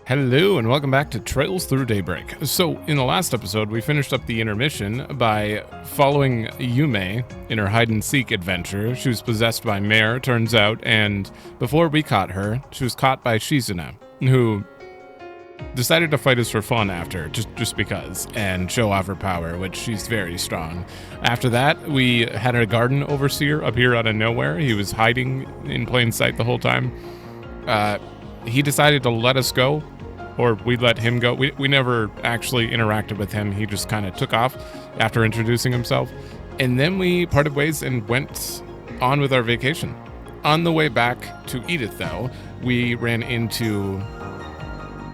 Hello and welcome back to Trails Through Daybreak. So, in the last episode, we finished up the intermission by following Yume in her hide-and-seek adventure. She was possessed by Mare, turns out, and before we caught her, she was caught by Shizuna, who decided to fight us for fun after, just because, and show off her power, which she's very strong. After that, we had a garden overseer appear out of nowhere. He was hiding in plain sight the whole time. He decided to let us go, or we let him go. We never actually interacted with him. He just kind of took off after introducing himself. And then we parted ways and went on with our vacation. On the way back to Edith, though, we ran into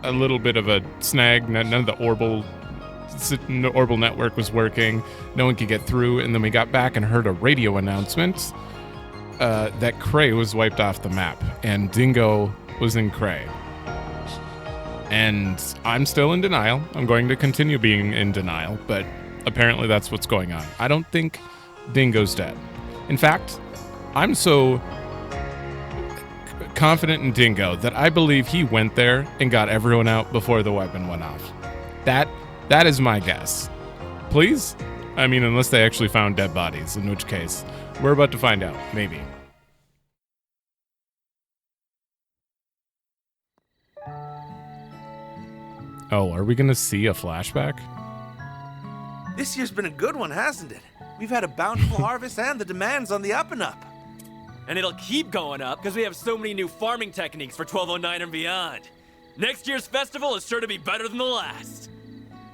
a little bit of a snag. None of the Orbital network was working. No one could get through. And then we got back and heard a radio announcement that Cray was wiped off the map. And Dingo was in Cray. And I'm still in denial. I'm going to continue being in denial, but apparently that's what's going on. I don't think Dingo's dead. In fact, I'm so confident in Dingo that I believe he went there and got everyone out before the weapon went off. That is my guess. Please? I mean, unless they actually found dead bodies, in which case, we're about to find out. Maybe. Oh, are we going to see a flashback? This year's been a good one, hasn't it? We've had a bountiful harvest and the demand's on the up and up. And it'll keep going up because we have so many new farming techniques for 1209 and beyond. Next year's festival is sure to be better than the last.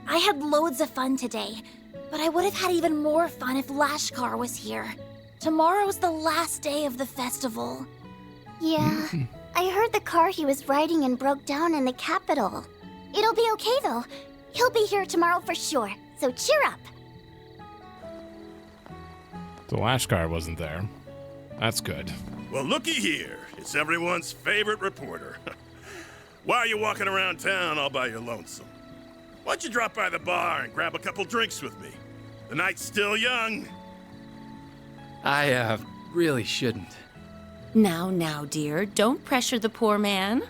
I had loads of fun today, but I would have had even more fun if Lashkar was here. Tomorrow's the last day of the festival. Yeah, I heard the car he was riding in broke down in the capital. It'll be okay, though. He'll be here tomorrow for sure, so cheer up. The Lashkar wasn't there. That's good. Well, looky here. It's everyone's favorite reporter. Why are you walking around town all by your lonesome? Why don't you drop by the bar and grab a couple drinks with me? The night's still young. I, really shouldn't. Now, dear, don't pressure the poor man.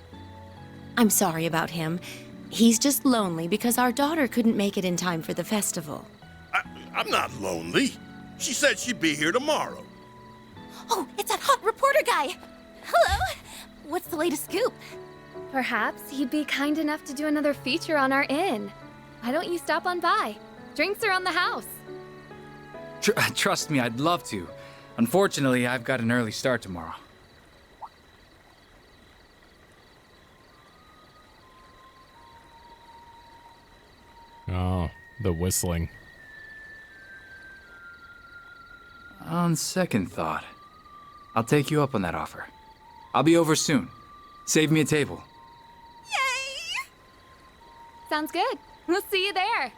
I'm sorry about him. He's just lonely because our daughter couldn't make it in time for the festival. I'm not lonely. She said she'd be here tomorrow. Oh, it's that hot reporter guy! Hello! What's the latest scoop? Perhaps he'd be kind enough to do another feature on our inn. Why don't you stop on by? Drinks are on the house. Trust me, I'd love to. Unfortunately, I've got an early start tomorrow. Oh, the whistling. On second thought, I'll take you up on that offer. I'll be over soon. Save me a table. Yay! Sounds good. We'll see you there.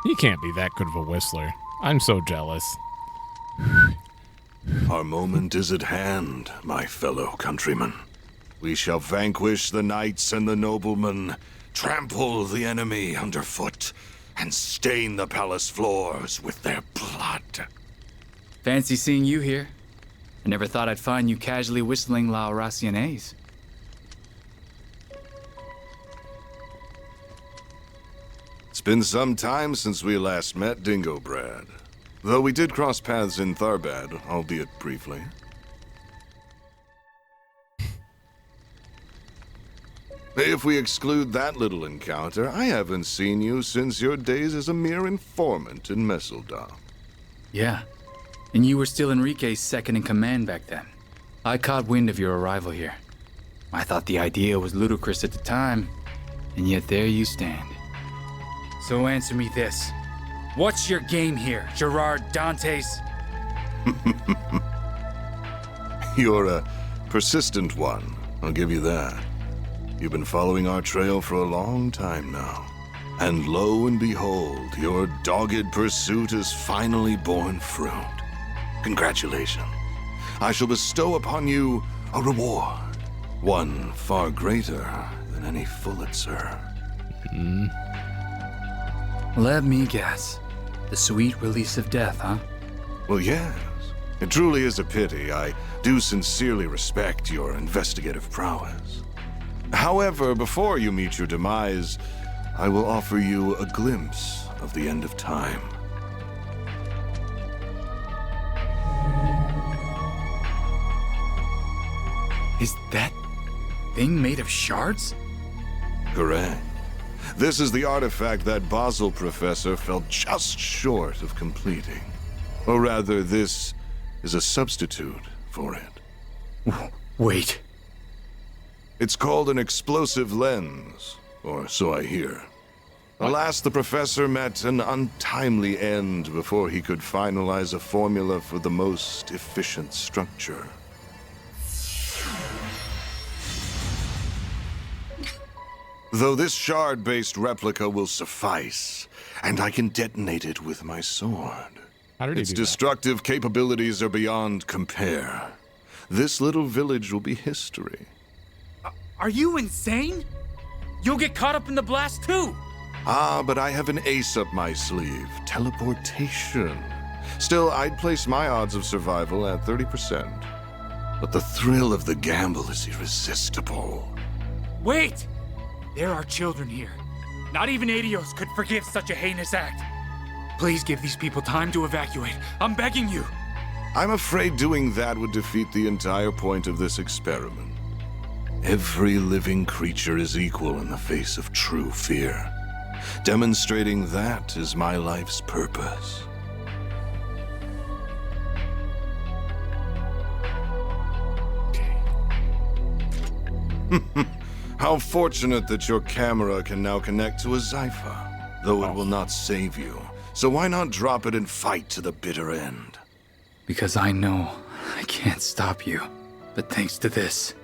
He can't be that good of a whistler. I'm so jealous. Our moment is at hand, my fellow countrymen. We shall vanquish the knights and the noblemen, trample the enemy underfoot, and stain the palace floors with their blood. Fancy seeing you here. I never thought I'd find you casually whistling La Raciones. It's been some time since we last met, Dingo Brad. Though we did cross paths in Tharbad, albeit briefly. If we exclude that little encounter, I haven't seen you since your days as a mere informant in Messeldorf. Yeah, and you were still Enrique's second-in-command back then. I caught wind of your arrival here. I thought the idea was ludicrous at the time, and yet there you stand. So answer me this. What's your game here, Gerard Dantes? You're a persistent one, I'll give you that. You've been following our trail for a long time now. And lo and behold, your dogged pursuit has finally borne fruit. Congratulations. I shall bestow upon you a reward. One far greater than any Pulitzer. Let me guess. The sweet release of death, huh? Well, yes. It truly is a pity. I do sincerely respect your investigative prowess. However, before you meet your demise, I will offer you a glimpse of the end of time. Is that thing made of shards? Correct. This is the artifact that Basel professor fell just short of completing. Or rather, this is a substitute for it. Wait. It's called an explosive lens, or so I hear. Alas, the professor met an untimely end before he could finalize a formula for the most efficient structure. Though this shard-based replica will suffice, and I can detonate it with my sword. How did he Its do that? destructive capabilities are beyond compare. This little village will be history. Are you insane? You'll get caught up in the blast too! Ah, but I have an ace up my sleeve. Teleportation. Still, I'd place my odds of survival at 30%. But the thrill of the gamble is irresistible. Wait! There are children here. Not even Adios could forgive such a heinous act. Please give these people time to evacuate. I'm begging you. I'm afraid doing that would defeat the entire point of this experiment. Every living creature is equal in the face of true fear. Demonstrating that is my life's purpose. How fortunate that your camera can now connect to a Zypha, though it will not save you. So why not drop it and fight to the bitter end? Because I know I can't stop you. But thanks to this,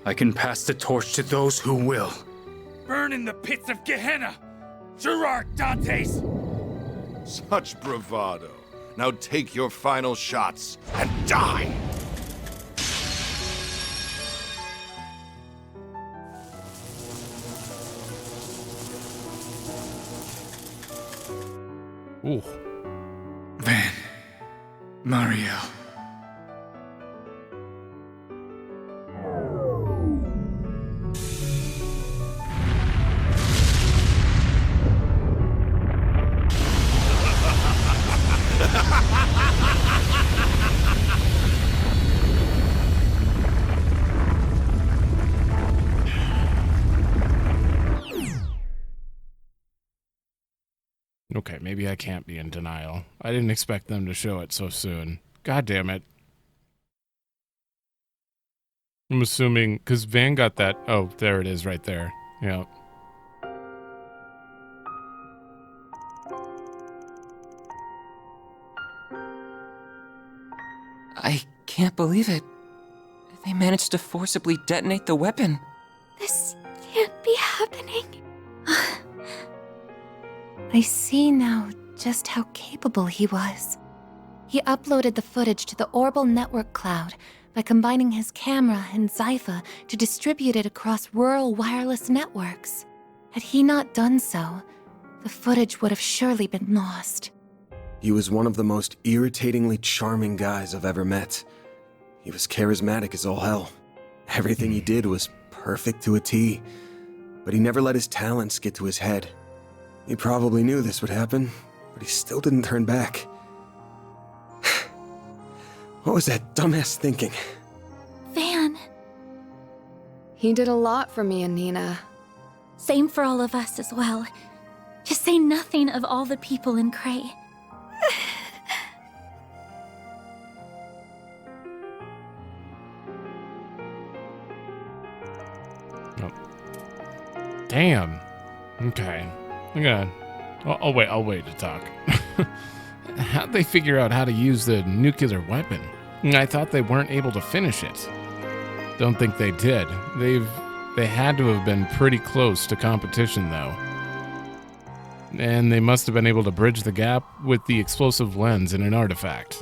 I can pass the torch to those who will. Burn in the pits of Gehenna! Gerard Dantes! Such bravado. Now take your final shots and die! Ooh. Van. Mariel. Okay, maybe I can't be in denial. I didn't expect them to show it so soon. God damn it. I'm assuming, because Van got that. Oh, there it is right there. Yeah. I can't believe it. They managed to forcibly detonate the weapon. This can't be happening. I see now just how capable he was. He uploaded the footage to the Orbal network cloud by combining his camera and Zypha to distribute it across rural wireless networks. Had he not done so, the footage would have surely been lost. He was one of the most irritatingly charming guys I've ever met. He was charismatic as all hell. Everything he did was perfect to a T, but he never let his talents get to his head. He probably knew this would happen, but he still didn't turn back. What was that dumbass thinking? Van. He did a lot for me and Nina. Same for all of us as well. Just say nothing of all the people in Cray. Oh. Damn. Okay. I'll wait to talk. How'd they figure out how to use the nuclear weapon? I thought they weren't able to finish it. Don't think they did. They had to have been pretty close to competition, though. And they must have been able to bridge the gap with the explosive lens in an artifact.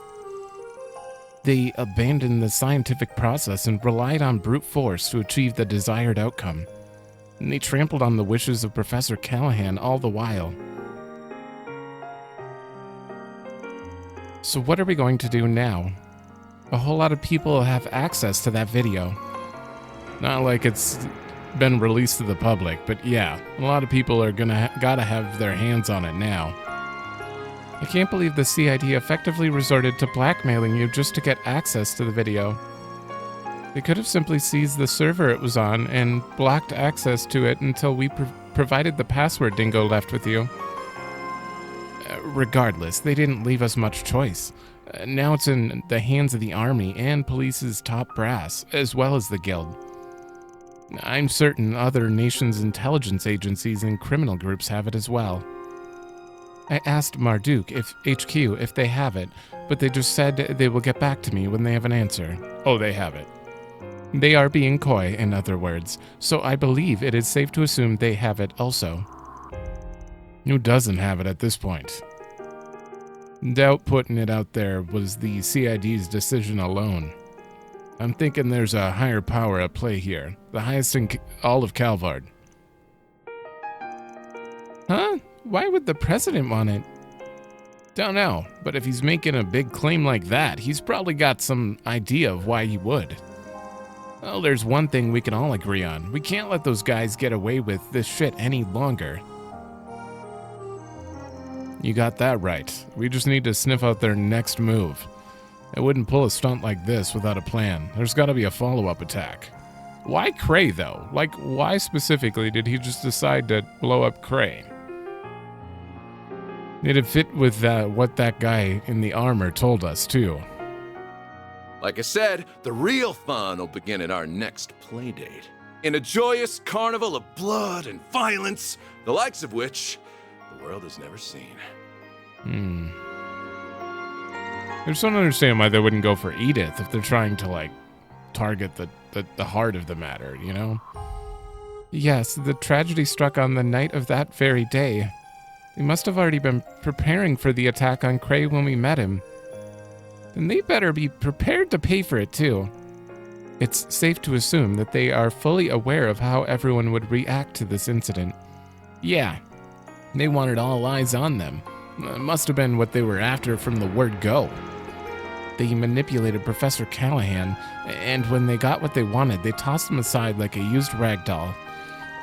They abandoned the scientific process and relied on brute force to achieve the desired outcome. And they trampled on the wishes of Professor Callahan all the while. So what are we going to do now? A whole lot of people have access to that video. Not like it's been released to the public, but yeah, a lot of people are gotta have their hands on it now. I can't believe the CID effectively resorted to blackmailing you just to get access to the video. They could have simply seized the server it was on and blocked access to it until we provided the password Dingo left with you. Regardless, they didn't leave us much choice. Now it's in the hands of the army and police's top brass, as well as the guild. I'm certain other nations' intelligence agencies and criminal groups have it as well. I asked Marduk if HQ if they have it, but they just said they will get back to me when they have an answer. Oh, they have it. They are being coy, in other words, so I believe it is safe to assume they have it also. Who doesn't have it at this point? Doubt putting it out there was the CID's decision alone. I'm thinking there's a higher power at play here, the highest in all of Calvard. Huh? Why would the president want it? Don't know, but if he's making a big claim like that, he's probably got some idea of why he would. Well, there's one thing we can all agree on. We can't let those guys get away with this shit any longer. You got that right. We just need to sniff out their next move. I wouldn't pull a stunt like this without a plan. There's gotta be a follow-up attack. Why Cray, though? Like, why specifically did he just decide to blow up Cray? It'd fit with what that guy in the armor told us, too. Like I said, the real fun will begin at our next playdate. In a joyous carnival of blood and violence, the likes of which the world has never seen. I just don't understand why they wouldn't go for Edith if they're trying to, like, target the heart of the matter, you know? Yes, the tragedy struck on the night of that very day. They must have already been preparing for the attack on Cray when we met him. Then they better be prepared to pay for it, too. It's safe to assume that they are fully aware of how everyone would react to this incident. Yeah, they wanted all eyes on them. Must have been what they were after from the word go. They manipulated Professor Callahan, and when they got what they wanted, they tossed him aside like a used rag doll.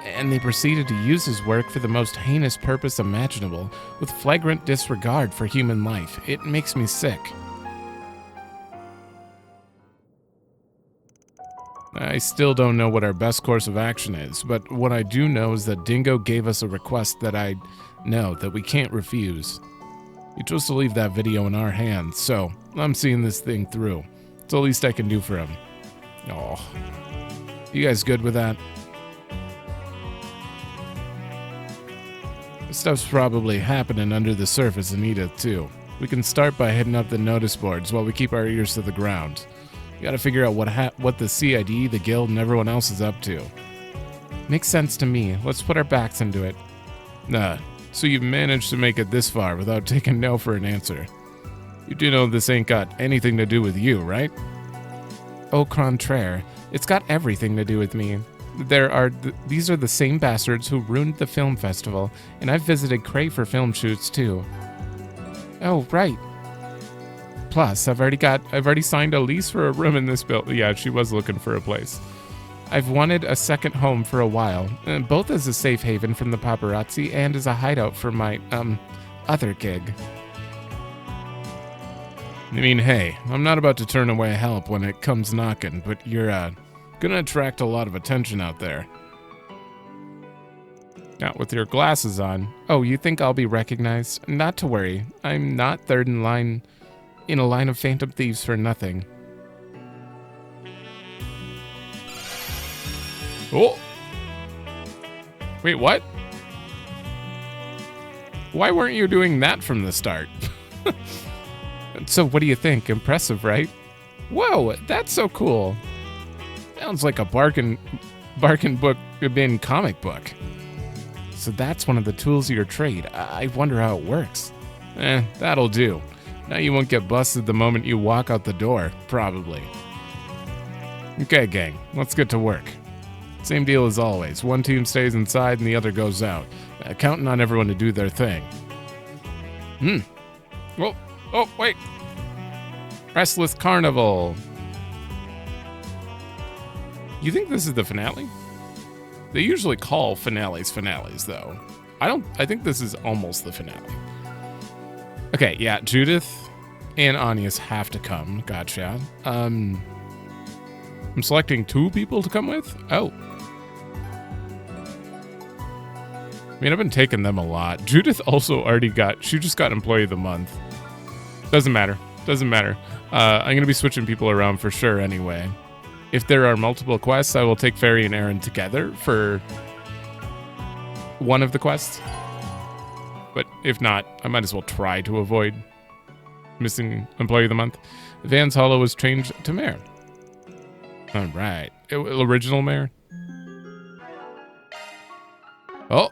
And they proceeded to use his work for the most heinous purpose imaginable, with flagrant disregard for human life. It makes me sick. I still don't know what our best course of action is, but what I do know is that Dingo gave us a request that I know that we can't refuse. He chose to leave that video in our hands, so I'm seeing this thing through. It's the least I can do for him. Oh, you guys good with that? This stuff's probably happening under the surface in Edith, too. We can start by hitting up the notice boards while we keep our ears to the ground. We gotta figure out what the CID, the guild, and everyone else is up to. Makes sense to me. Let's put our backs into it. So you've managed to make it this far without taking no for an answer. You do know this ain't got anything to do with you, right? Au contraire, it's got everything to do with me. These are the same bastards who ruined the film festival, and I've visited Cray for film shoots too. Oh, right. Plus, I've already signed a lease for a room in this building. Yeah, she was looking for a place. I've wanted a second home for a while, both as a safe haven from the paparazzi and as a hideout for my, other gig. I mean, hey, I'm not about to turn away help when it comes knocking, but you're, gonna attract a lot of attention out there. Now, with your glasses on. Oh, you think I'll be recognized? Not to worry. I'm not third in a line of phantom thieves for nothing. Oh! Wait, what? Why weren't you doing that from the start? So what do you think? Impressive, right? Whoa, that's so cool. Sounds like a bargain book bin comic book. So that's one of the tools of your trade. I wonder how it works. That'll do. Now you won't get busted the moment you walk out the door, probably. Okay, gang, let's get to work. Same deal as always. One team stays inside and the other goes out. Counting on everyone to do their thing. Oh, wait. Restless Carnival. You think this is the finale? They usually call finales, though. I think this is almost the finale. Okay, yeah, Judith and Anius have to come. Gotcha. I'm selecting 2 people to come with? Oh. I mean, I've been taking them a lot. Judith also she just got Employee of the Month. Doesn't matter. I'm going to be switching people around for sure anyway. If there are multiple quests, I will take Fairy and Aaron together for one of the quests. But if not, I might as well try to avoid missing Employee of the Month. Van's Hollow was changed to Mayor. All right. Original Mayor. Oh.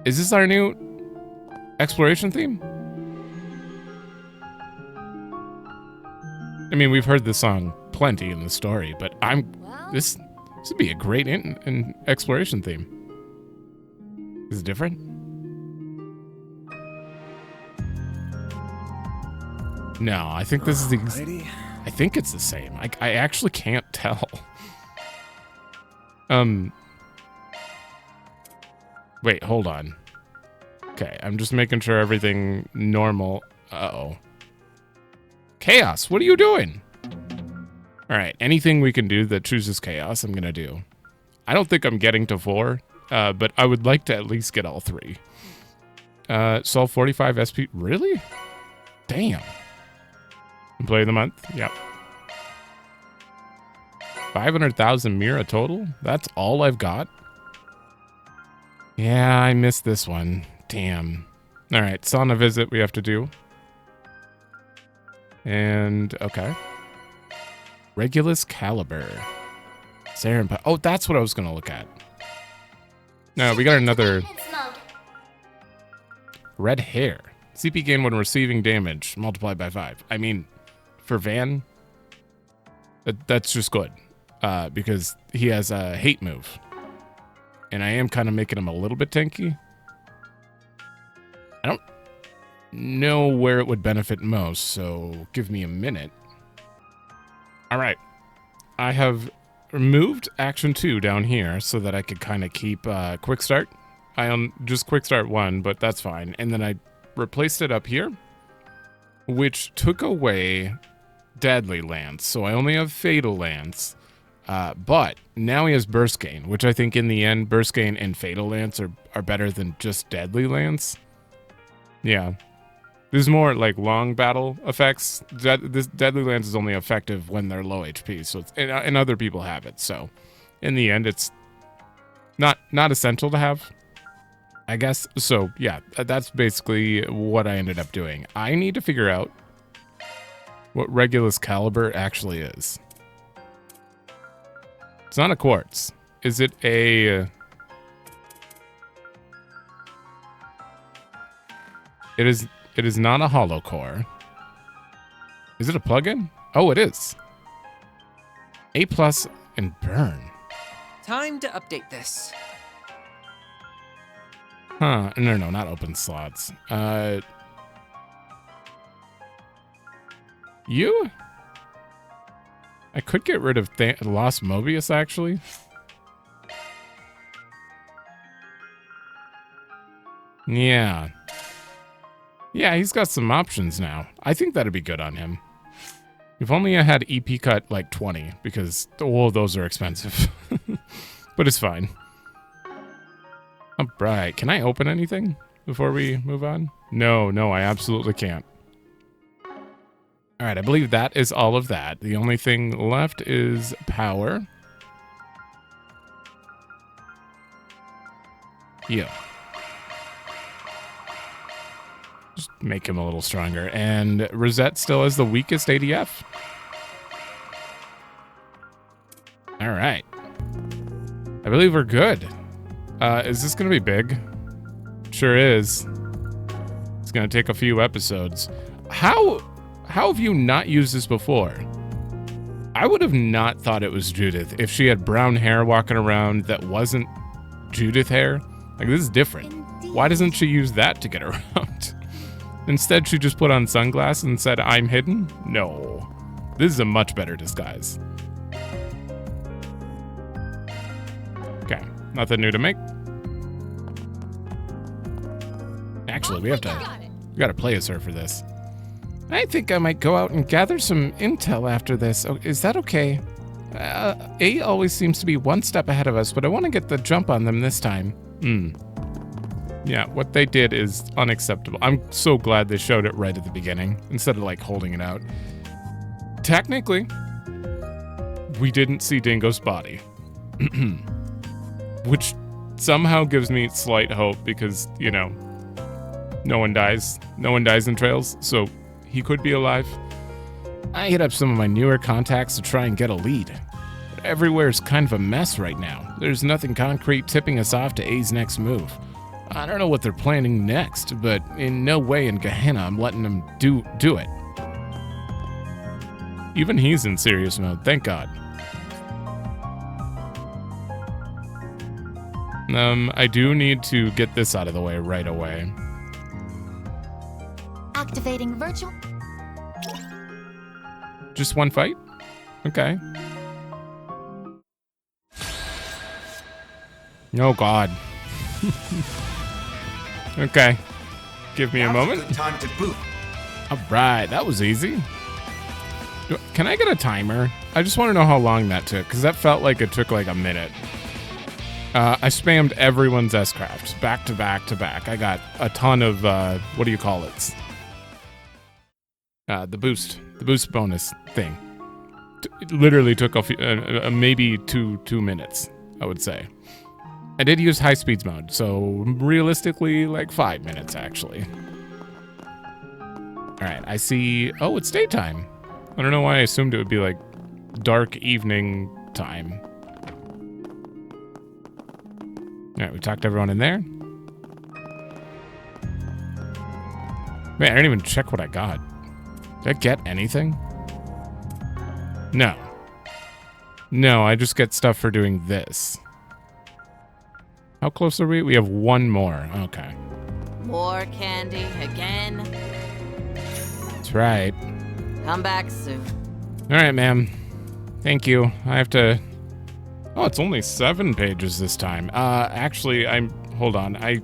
Is this our new exploration theme? I mean, we've heard this song plenty in the story, but this would be a great in exploration theme. Is it different? No, I think this is I think it's the same. I actually can't tell. Wait, hold on. Okay, I'm just making sure everything normal. Uh-oh. Chaos, what are you doing? All right, anything we can do that chooses chaos, I'm gonna do. I don't think I'm getting to 4, but I would like to at least get all 3. Solve 45 SP, really? Damn. Employee of the Month, yep. 500,000 Mira total? That's all I've got? Yeah, I missed this one. Damn. All right, sauna visit we have to do. And, okay. Regulus Caliber. Saren. Oh, that's what I was going to look at. No, we got another. Red hair. CP gain when receiving damage, multiplied by 5. I mean, for Van, that's just good. Because he has a hate move. And I am kind of making him a little bit tanky. I don't know where it would benefit most, so give me a minute. All right. I have removed Action 2 down here so that I could kind of keep Quick Start. I just Quick Start 1, but that's fine. And then I replaced it up here, which took away Deadly Lance. So I only have Fatal Lance. But now he has Burst Gain, which I think in the end, Burst Gain and Fatal Lance are better than just Deadly Lance. Yeah. This is more like long battle effects. This Deadly Lance is only effective when they're low HP, so it's, and other people have it. So in the end, it's not essential to have, I guess. So yeah, that's basically what I ended up doing. I need to figure out what Regulus Caliber actually is. It's not a quartz. Is it a... It is not a hollow core. Is it a plugin? Oh, it is. A+ and burn. Time to update this. Huh. No, not open slots. You? I could get rid of Lost Mobius, actually. Yeah. Yeah, he's got some options now. I think that'd be good on him. If only I had EP cut like 20, because all of those are expensive. But it's fine. All right, can I open anything before we move on? No, I absolutely can't. All right, I believe that is all of that. The only thing left is power. Yeah. Just make him a little stronger. And Rosette still has the weakest ADF. All right. I believe we're good. Is this going to be big? Sure is. It's gonna take a few episodes. How have you not used this before? I would have not thought it was Judith if she had brown hair walking around that wasn't Judith hair. Like, this is different. Why doesn't she use that to get around? Instead, she just put on sunglasses and said, I'm hidden? No. This is a much better disguise. Okay, nothing new to make. Actually, we gotta play as her for this. I think I might go out and gather some intel after this. Oh, is that okay? A always seems to be one step ahead of us, but I want to get the jump on them this time. Yeah, what they did is unacceptable. I'm so glad they showed it right at the beginning, instead of, like, holding it out. Technically, we didn't see Dingo's body. Which somehow gives me slight hope because, you know, no one dies. No one dies in Trails, so he could be alive. I hit up some of my newer contacts to try and get a lead. But everywhere's kind of a mess right now. There's nothing concrete tipping us off to A's next move. I don't know what they're planning next, but in no way in Gehenna I'm letting them do it. Even he's in serious mode, thank God. I do need to get this out of the way right away. Activating virtual. Just one fight? Okay. Oh God. Okay. Give me a moment. Time to boot. All right, that was easy. Can I get a timer? I just want to know how long that took, because that felt like it took like a minute. I spammed everyone's S-Crafts back to back to back. I got a ton of, what do you call it? The boost bonus thing. It literally took maybe two minutes, I would say. I did use high speeds mode, so realistically, like 5 minutes actually. All right, I see. Oh, it's daytime. I don't know why I assumed it would be like dark evening time. All right, we talked to everyone in there. Man, I didn't even check what I got. Did I get anything? No. No, I just get stuff for doing this. How close are we? We have one more. Okay. More candy again. That's right. Come back soon. All right, ma'am. Thank you. I have to... Oh, it's only 7 pages this time. Actually, hold on. I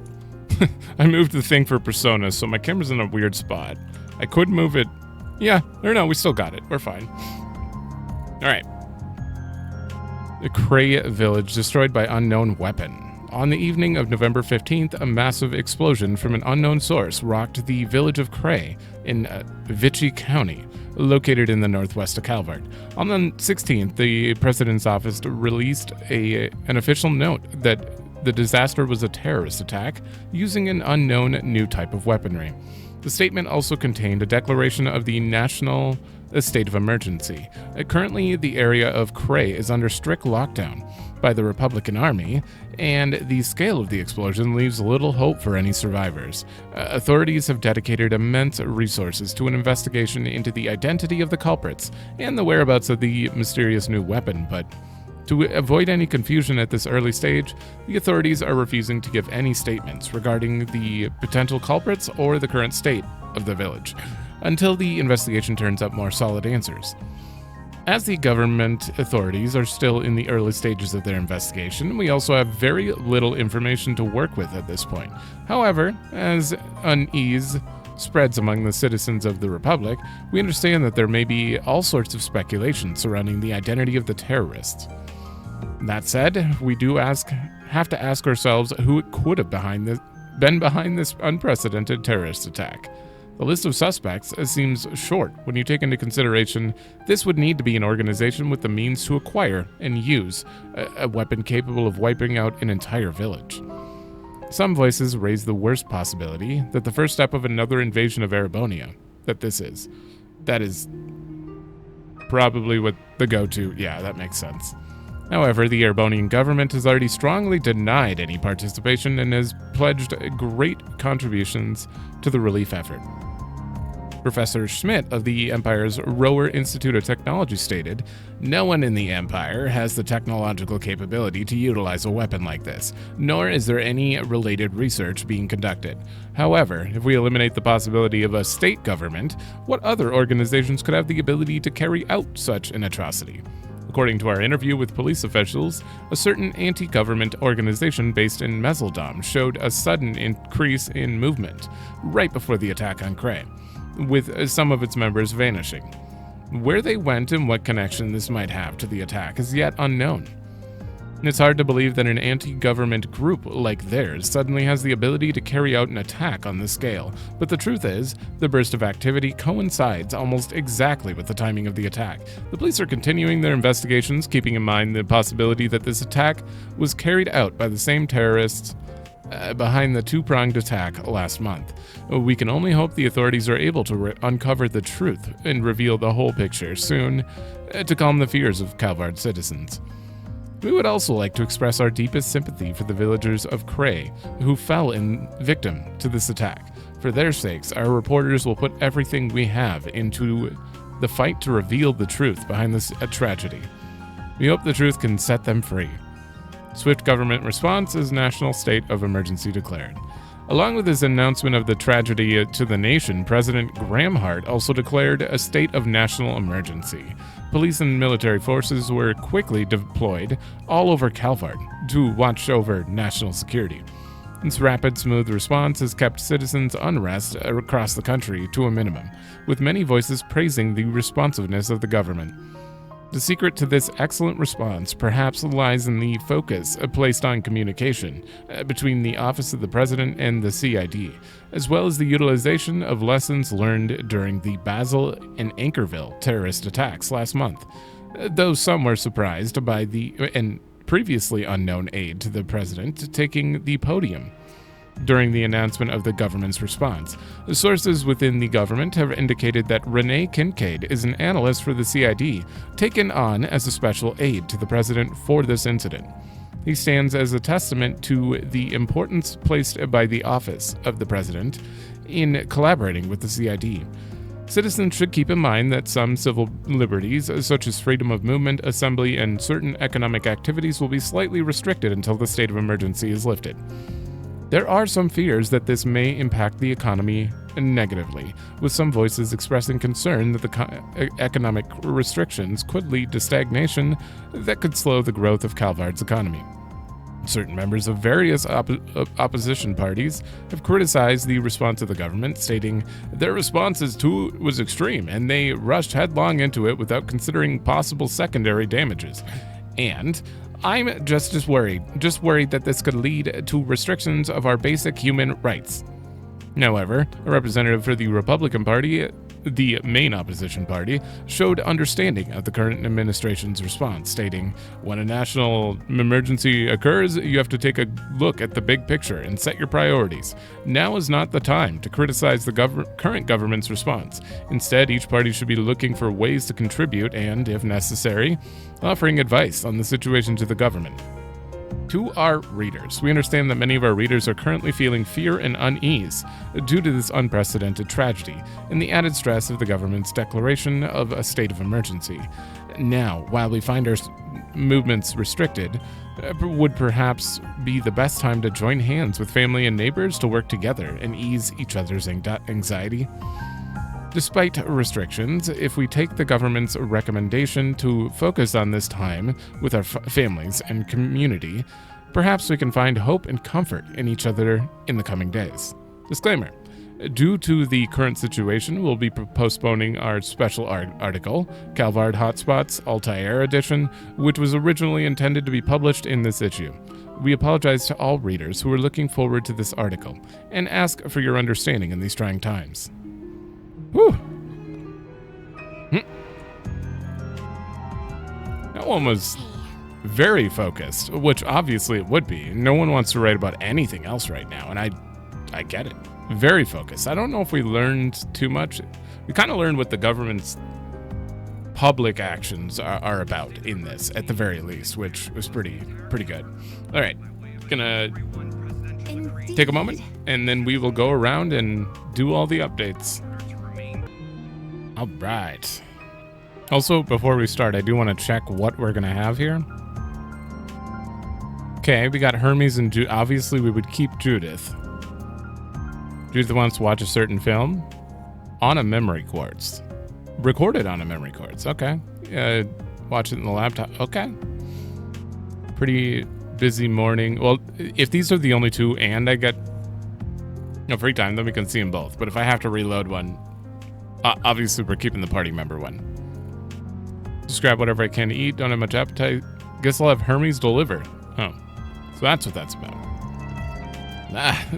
moved the thing for Persona, so my camera's in a weird spot. I could move it. Yeah, or no, we still got it. We're fine. All right. The Cray village destroyed by unknown weapon. On the evening of November 15th, a massive explosion from an unknown source rocked the village of Cray in Vichy County, located in the northwest of Calvert. On the 16th, the president's office released an official note that the disaster was a terrorist attack using an unknown new type of weaponry. The statement also contained a declaration of the national state of emergency. Currently, the area of Cray is under strict lockdown by the Republican Army, and the scale of the explosion leaves little hope for any survivors. Authorities have dedicated immense resources to an investigation into the identity of the culprits and the whereabouts of the mysterious new weapon, but to avoid any confusion at this early stage, the authorities are refusing to give any statements regarding the potential culprits or the current state of the village, until the investigation turns up more solid answers. As the government authorities are still in the early stages of their investigation, we also have very little information to work with at this point. However, as unease spreads among the citizens of the Republic, we understand that there may be all sorts of speculation surrounding the identity of the terrorists. That said, we do have to ask ourselves who could have been behind this unprecedented terrorist attack. The list of suspects seems short when you take into consideration this would need to be an organization with the means to acquire and use a weapon capable of wiping out an entire village. Some voices raise the worst possibility that the first step of another invasion of Erebonia, that is probably what the go-to, yeah, that makes sense. However, the Airbonian government has already strongly denied any participation and has pledged great contributions to the relief effort. Professor Schmidt of the Empire's Rower Institute of Technology stated, "No one in the Empire has the technological capability to utilize a weapon like this, nor is there any related research being conducted. However, if we eliminate the possibility of a state government, what other organizations could have the ability to carry out such an atrocity?" According to our interview with police officials, a certain anti-government organization based in Meseldom showed a sudden increase in movement right before the attack on Cray, with some of its members vanishing. Where they went and what connection this might have to the attack is yet unknown. It's hard to believe that an anti-government group like theirs suddenly has the ability to carry out an attack on this scale, but the truth is, the burst of activity coincides almost exactly with the timing of the attack. The police are continuing their investigations, keeping in mind the possibility that this attack was carried out by the same terrorists behind the two-pronged attack last month. We can only hope the authorities are able to uncover the truth and reveal the whole picture soon to calm the fears of Calvard citizens. We would also like to express our deepest sympathy for the villagers of Cray who fell victim to this attack. For their sakes, our reporters will put everything we have into the fight to reveal the truth behind this tragedy. We hope the truth can set them free. Swift government response is national state of emergency declared. Along with his announcement of the tragedy to the nation, President Graham Hart also declared a state of national emergency. Police and military forces were quickly deployed all over Calvard to watch over national security. This rapid, smooth response has kept citizens' unrest across the country to a minimum, with many voices praising the responsiveness of the government. The secret to this excellent response perhaps lies in the focus placed on communication between the Office of the President and the CID, as well as the utilization of lessons learned during the Basel and Anchorville terrorist attacks last month. Though some were surprised by the previously unknown aide to the President taking the podium during the announcement of the government's response. Sources within the government have indicated that Renee Kincaid is an analyst for the CID, taken on as a special aide to the president for this incident. He stands as a testament to the importance placed by the office of the president in collaborating with the CID. Citizens should keep in mind that some civil liberties, such as freedom of movement, assembly, and certain economic activities will be slightly restricted until the state of emergency is lifted. There are some fears that this may impact the economy negatively, with some voices expressing concern that the economic restrictions could lead to stagnation that could slow the growth of Calvard's economy. Certain members of various opposition parties have criticized the response of the government, stating their response was extreme and they rushed headlong into it without considering possible secondary damages. And I'm just worried that this could lead to restrictions of our basic human rights. However, a representative for the Republican Party, the main opposition party, showed understanding of the current administration's response, stating, "When a national emergency occurs, you have to take a look at the big picture and set your priorities. Now is not the time to criticize the current government's response. Instead, each party should be looking for ways to contribute and, if necessary, offering advice on the situation to the government." To our readers, we understand that many of our readers are currently feeling fear and unease due to this unprecedented tragedy and the added stress of the government's declaration of a state of emergency. Now, while we find our movements restricted, would perhaps be the best time to join hands with family and neighbors to work together and ease each other's anxiety. Despite restrictions, if we take the government's recommendation to focus on this time with our families and community, perhaps we can find hope and comfort in each other in the coming days. Disclaimer: due to the current situation, we'll be postponing our special article, Calvard Hotspots Altair Edition, which was originally intended to be published in this issue. We apologize to all readers who are looking forward to this article and ask for your understanding in these trying times. Whew. That one was very focused, which obviously it would be. No one wants to write about anything else right now, and I get it. Very focused. I don't know if we learned too much. We kind of learned what the government's public actions are about in this, at the very least, which was pretty good. All right, gonna take a moment, and then we will go around and do all the updates. All right. Also, before we start, I do want to check what we're gonna have here. Okay, we got Hermes and obviously we would keep Judith. Judith wants to watch a certain film on a memory quartz. Recorded on a memory quartz. Okay. Watch it in the laptop. Okay. Pretty busy morning. Well, if these are the only two and I get free time, then we can see them both. But if I have to reload one, obviously we're keeping the party member one. Just grab whatever I can to eat. Don't have much appetite. Guess I'll have Hermes delivered. Oh. So that's what that's about.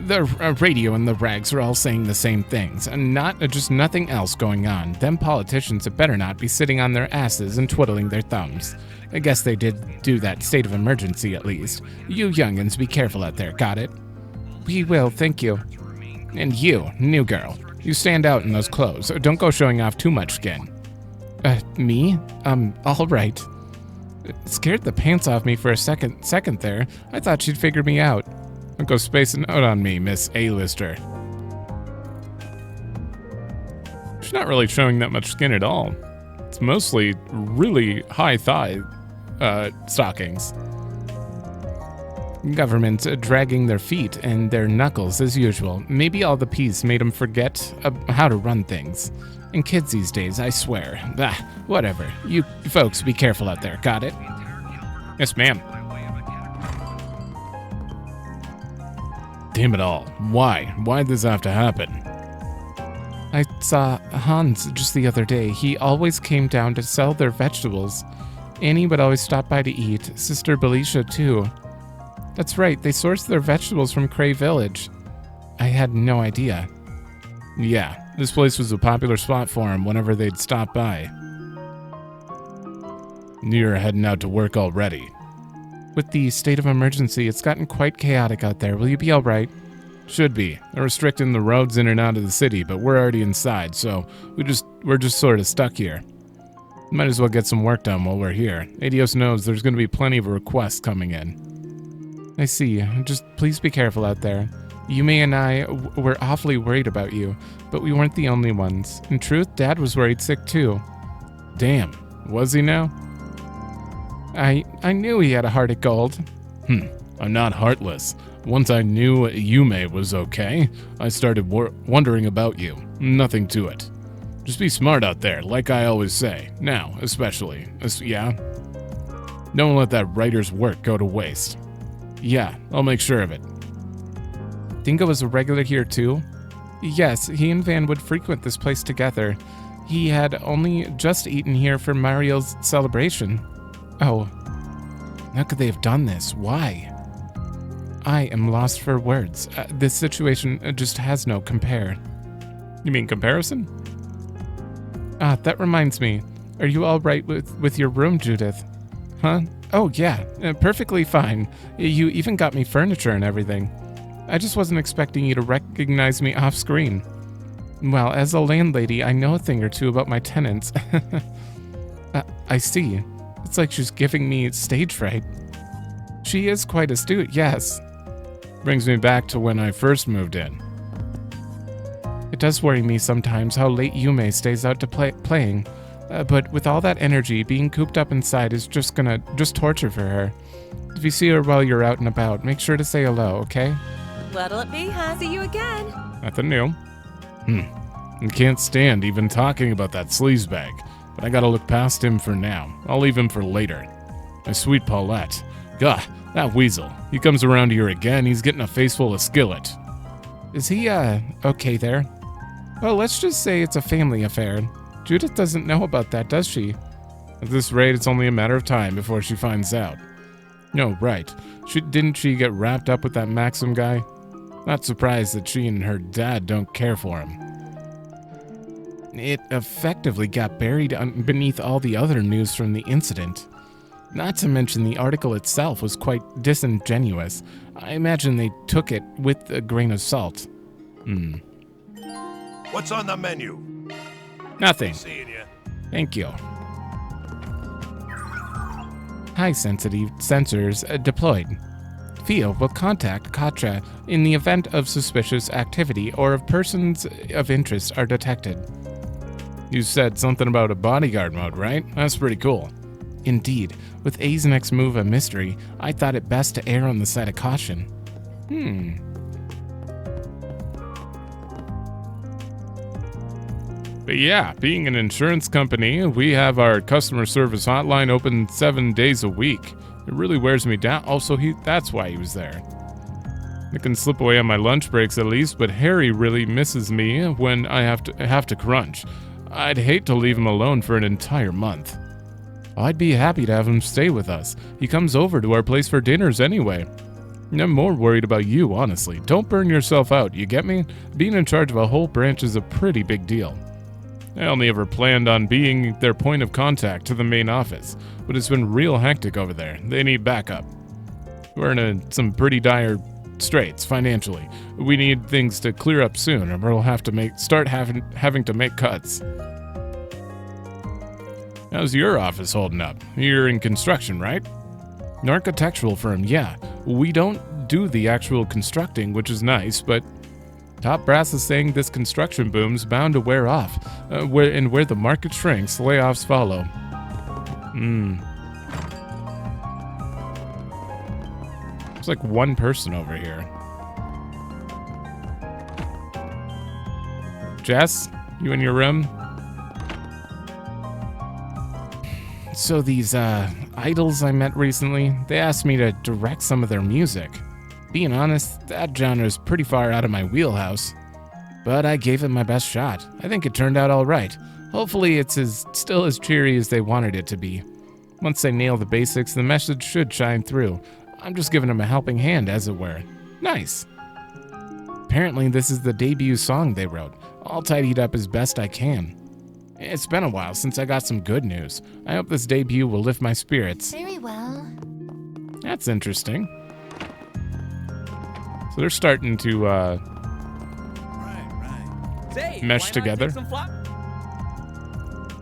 The radio and the rags are all saying the same things, and just nothing else going on. Them politicians had better not be sitting on their asses and twiddling their thumbs. I guess they did do that state of emergency at least. You youngins be careful out there, got it? We will, thank you. And you, new girl, you stand out in those clothes, so don't go showing off too much skin. Me? All right. It scared the pants off me for a second there. I thought she'd figure me out. Don't go spacing out on me, Miss A-lister. She's not really showing that much skin at all. It's mostly really high thigh stockings. Government dragging their feet and their knuckles as usual. Maybe all the peace made them forget how to run things. And kids these days, I swear. Whatever. You folks be careful out there, got it? Yes, ma'am. Damn it all. Why? Why'd this have to happen? I saw Hans just the other day. He always came down to sell their vegetables. Annie would always stop by to eat. Sister Belisha, too. That's right, they sourced their vegetables from Cray Village. I had no idea. Yeah, this place was a popular spot for him whenever they'd stop by. You're heading out to work already. With the state of emergency, it's gotten quite chaotic out there. Will you be all right? Should be. They're restricting the roads in and out of the city, but we're already inside, so we're just sort of stuck here. Might as well get some work done while we're here. Adios knows there's going to be plenty of requests coming in. I see. Just please be careful out there. Yume and I were awfully worried about you, but we weren't the only ones. In truth, Dad was worried sick too. Damn. Was he now? I knew he had a heart of gold. I'm not heartless. Once I knew Yume was okay, I started wondering about you. Nothing to it. Just be smart out there, like I always say. Now, especially. Yeah? Don't let that writer's work go to waste. Yeah, I'll make sure of it. Dingo was a regular here too? Yes, he and Van would frequent this place together. He had only just eaten here for Mario's celebration. Oh, how could they have done this? Why? I am lost for words. This situation just has no compare. You mean comparison? That reminds me. Are you all right with your room, Judith? Huh? Oh, yeah, perfectly fine. You even got me furniture and everything. I just wasn't expecting you to recognize me off screen. Well, as a landlady, I know a thing or two about my tenants. I see. It's like she's giving me stage fright. She is quite astute, yes. Brings me back to when I first moved in. It does worry me sometimes how late Yume stays out to playing. But with all that energy, being cooped up inside is just torture for her. If you see her while you're out and about, make sure to say hello, okay? What'll it be, huh? See you again. Nothing new. I can't stand even talking about that sleazebag, but I gotta look past him for now. I'll leave him for later. My sweet Paulette. Gah, that weasel. He comes around here again, he's getting a face full of skillet. Is he, okay there? Well, let's just say it's a family affair. Judith doesn't know about that, does she? At this rate, it's only a matter of time before she finds out. No, right. Didn't she get wrapped up with that Maxim guy? Not surprised that she and her dad don't care for him. It effectively got buried beneath all the other news from the incident. Not to mention the article itself was quite disingenuous. I imagine they took it with a grain of salt. What's on the menu? Nothing. Seeing you. Thank you. high-sensitive sensors deployed. Field will contact Katra in the event of suspicious activity or if persons of interest are detected. You said something about a bodyguard mode, right? That's pretty cool. Indeed, with A's next move a mystery, I thought it best to err on the side of caution. But yeah, being an insurance company, we have our customer service hotline open 7 days a week. It really wears me down. Also, that's why he was there. I can slip away on my lunch breaks at least, but Harry really misses me when I have to crunch. I'd hate to leave him alone for an entire month. I'd be happy to have him stay with us. He comes over to our place for dinners anyway. I'm more worried about you, honestly. Don't burn yourself out, you get me? Being in charge of a whole branch is a pretty big deal. I only ever planned on being their point of contact to the main office, but it's been real hectic over there. They need backup. We're in some pretty dire straits financially. We need things to clear up soon, or we'll have to start having to make cuts. How's your office holding up? You're in construction, right? An architectural firm, yeah. We don't do the actual constructing, which is nice, but top brass is saying this construction boom's bound to wear off. Where the market shrinks, layoffs follow. There's like one person over here. Jess, you in your room? So these idols I met recently, they asked me to direct some of their music. Being honest, that genre is pretty far out of my wheelhouse. But I gave it my best shot. I think it turned out all right. Hopefully it's still as cheery as they wanted it to be. Once they nail the basics, the message should shine through. I'm just giving them a helping hand, as it were. Nice. Apparently this is the debut song they wrote, all tidied up as best I can. It's been a while since I got some good news. I hope this debut will lift my spirits. Very well. That's interesting. So they're starting to mesh together.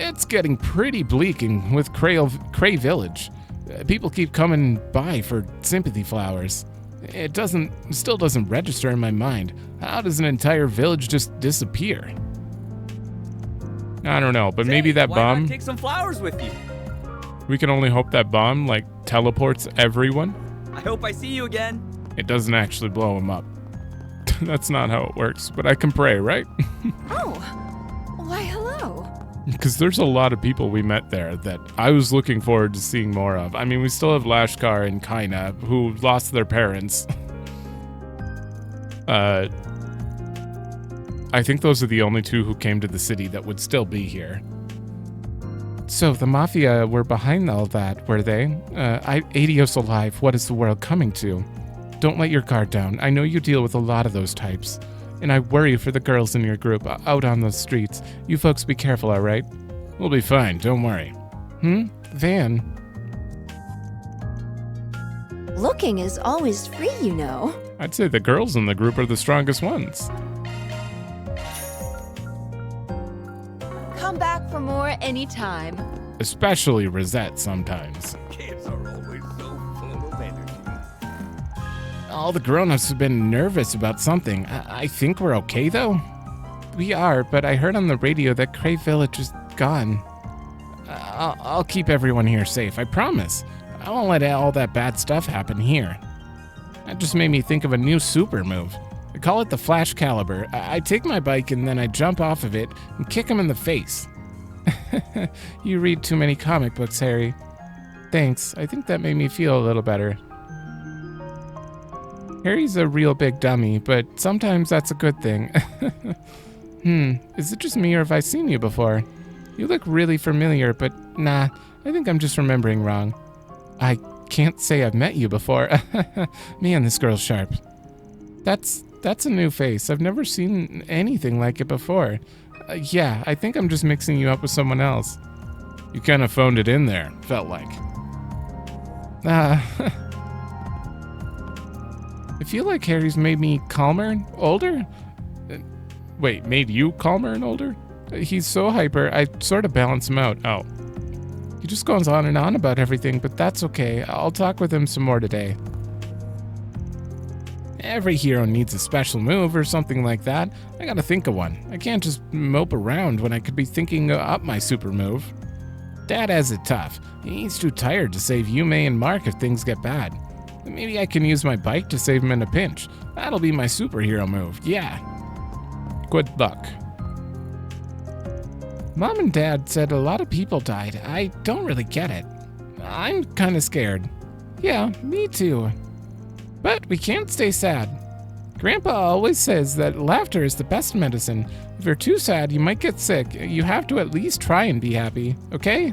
It's getting pretty bleak with Cray Village. People keep coming by for sympathy flowers. It still doesn't register in my mind. How does an entire village just disappear? I don't know, but maybe that bomb. Why not take some flowers with you? We can only hope that bomb teleports everyone. I hope I see you again. It doesn't actually blow them up. That's not how it works, but I can pray, right? Oh, why hello. Because there's a lot of people we met there that I was looking forward to seeing more of. I mean, we still have Lashkar and Kaina, who lost their parents. I think those are the only two who came to the city that would still be here. So the Mafia were behind all that, were they? Adios alive, what is the world coming to? Don't let your guard down. I know you deal with a lot of those types. And I worry for the girls in your group out on the streets. You folks be careful, alright? We'll be fine, don't worry. Van? Looking is always free, you know. I'd say the girls in the group are the strongest ones. Come back for more anytime. Especially Rosette sometimes. Kids are always so full of energy. All the grown-ups have been nervous about something. I think we're okay, though? We are, but I heard on the radio that Cray Village is gone. I'll keep everyone here safe, I promise. I won't let all that bad stuff happen here. That just made me think of a new super move. I call it the Flash Caliber. I take my bike and then I jump off of it and kick him in the face. You read too many comic books, Harry. Thanks, I think that made me feel a little better. Harry's a real big dummy, but sometimes that's a good thing. Is it just me or have I seen you before? You look really familiar, but nah, I think I'm just remembering wrong. I can't say I've met you before. Man, this girl's sharp. That's a new face. I've never seen anything like it before. Yeah, I think I'm just mixing you up with someone else. You kind of phoned it in there, felt like. I feel like Harry's made me calmer, older? Wait, made you calmer and older? He's so hyper, I sort of balance him out. Oh. He just goes on and on about everything, but that's okay. I'll talk with him some more today. Every hero needs a special move or something like that. I gotta think of one. I can't just mope around when I could be thinking up my super move. Dad has it tough. He's too tired to save Yume and Mark if things get bad. Maybe I can use my bike to save him in a pinch. That'll be my superhero move, yeah. Good luck. Mom and Dad said a lot of people died. I don't really get it. I'm kinda scared. Yeah, me too. But we can't stay sad. Grandpa always says that laughter is the best medicine. If you're too sad, you might get sick. You have to at least try and be happy, okay?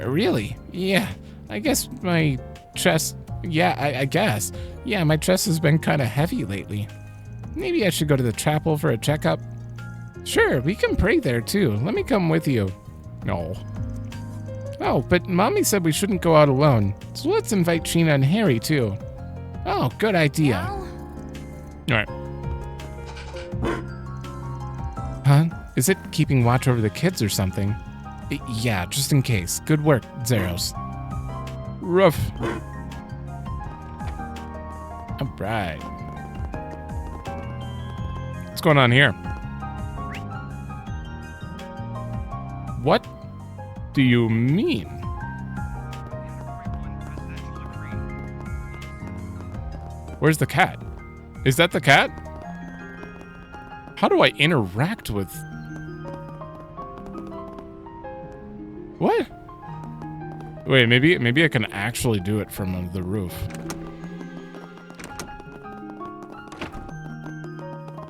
Really? Yeah, I guess my chest... Yeah, I guess. Yeah, my chest has been kinda heavy lately. Maybe I should go to the chapel for a checkup. Sure, we can pray there too. Let me come with you. No. Oh, but Mommy said we shouldn't go out alone. So let's invite Sheena and Harry too. Oh, good idea. Alright. Huh? Is it keeping watch over the kids or something? Yeah, just in case. Good work, Zeros. Rough. Alright. What's going on here? What do you mean? Where's the cat? Is that the cat? How do I interact with... What? Wait, maybe I can actually do it from the roof.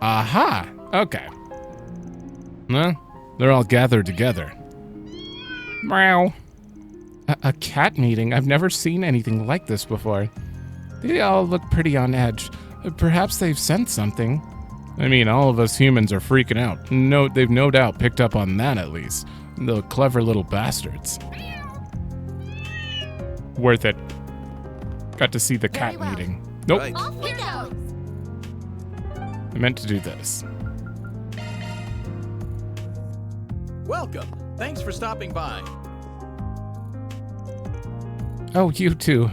Aha! Okay. Well, they're all gathered together. Meow. A cat meeting? I've never seen anything like this before. They all look pretty on edge. Perhaps they've sensed something. I mean, all of us humans are freaking out. They've no doubt picked up on that at least. The clever little bastards. Worth it. Got to see the cat meeting. Nope. Right. Off we go. I meant to do this. Welcome. Thanks for stopping by. Oh, you too.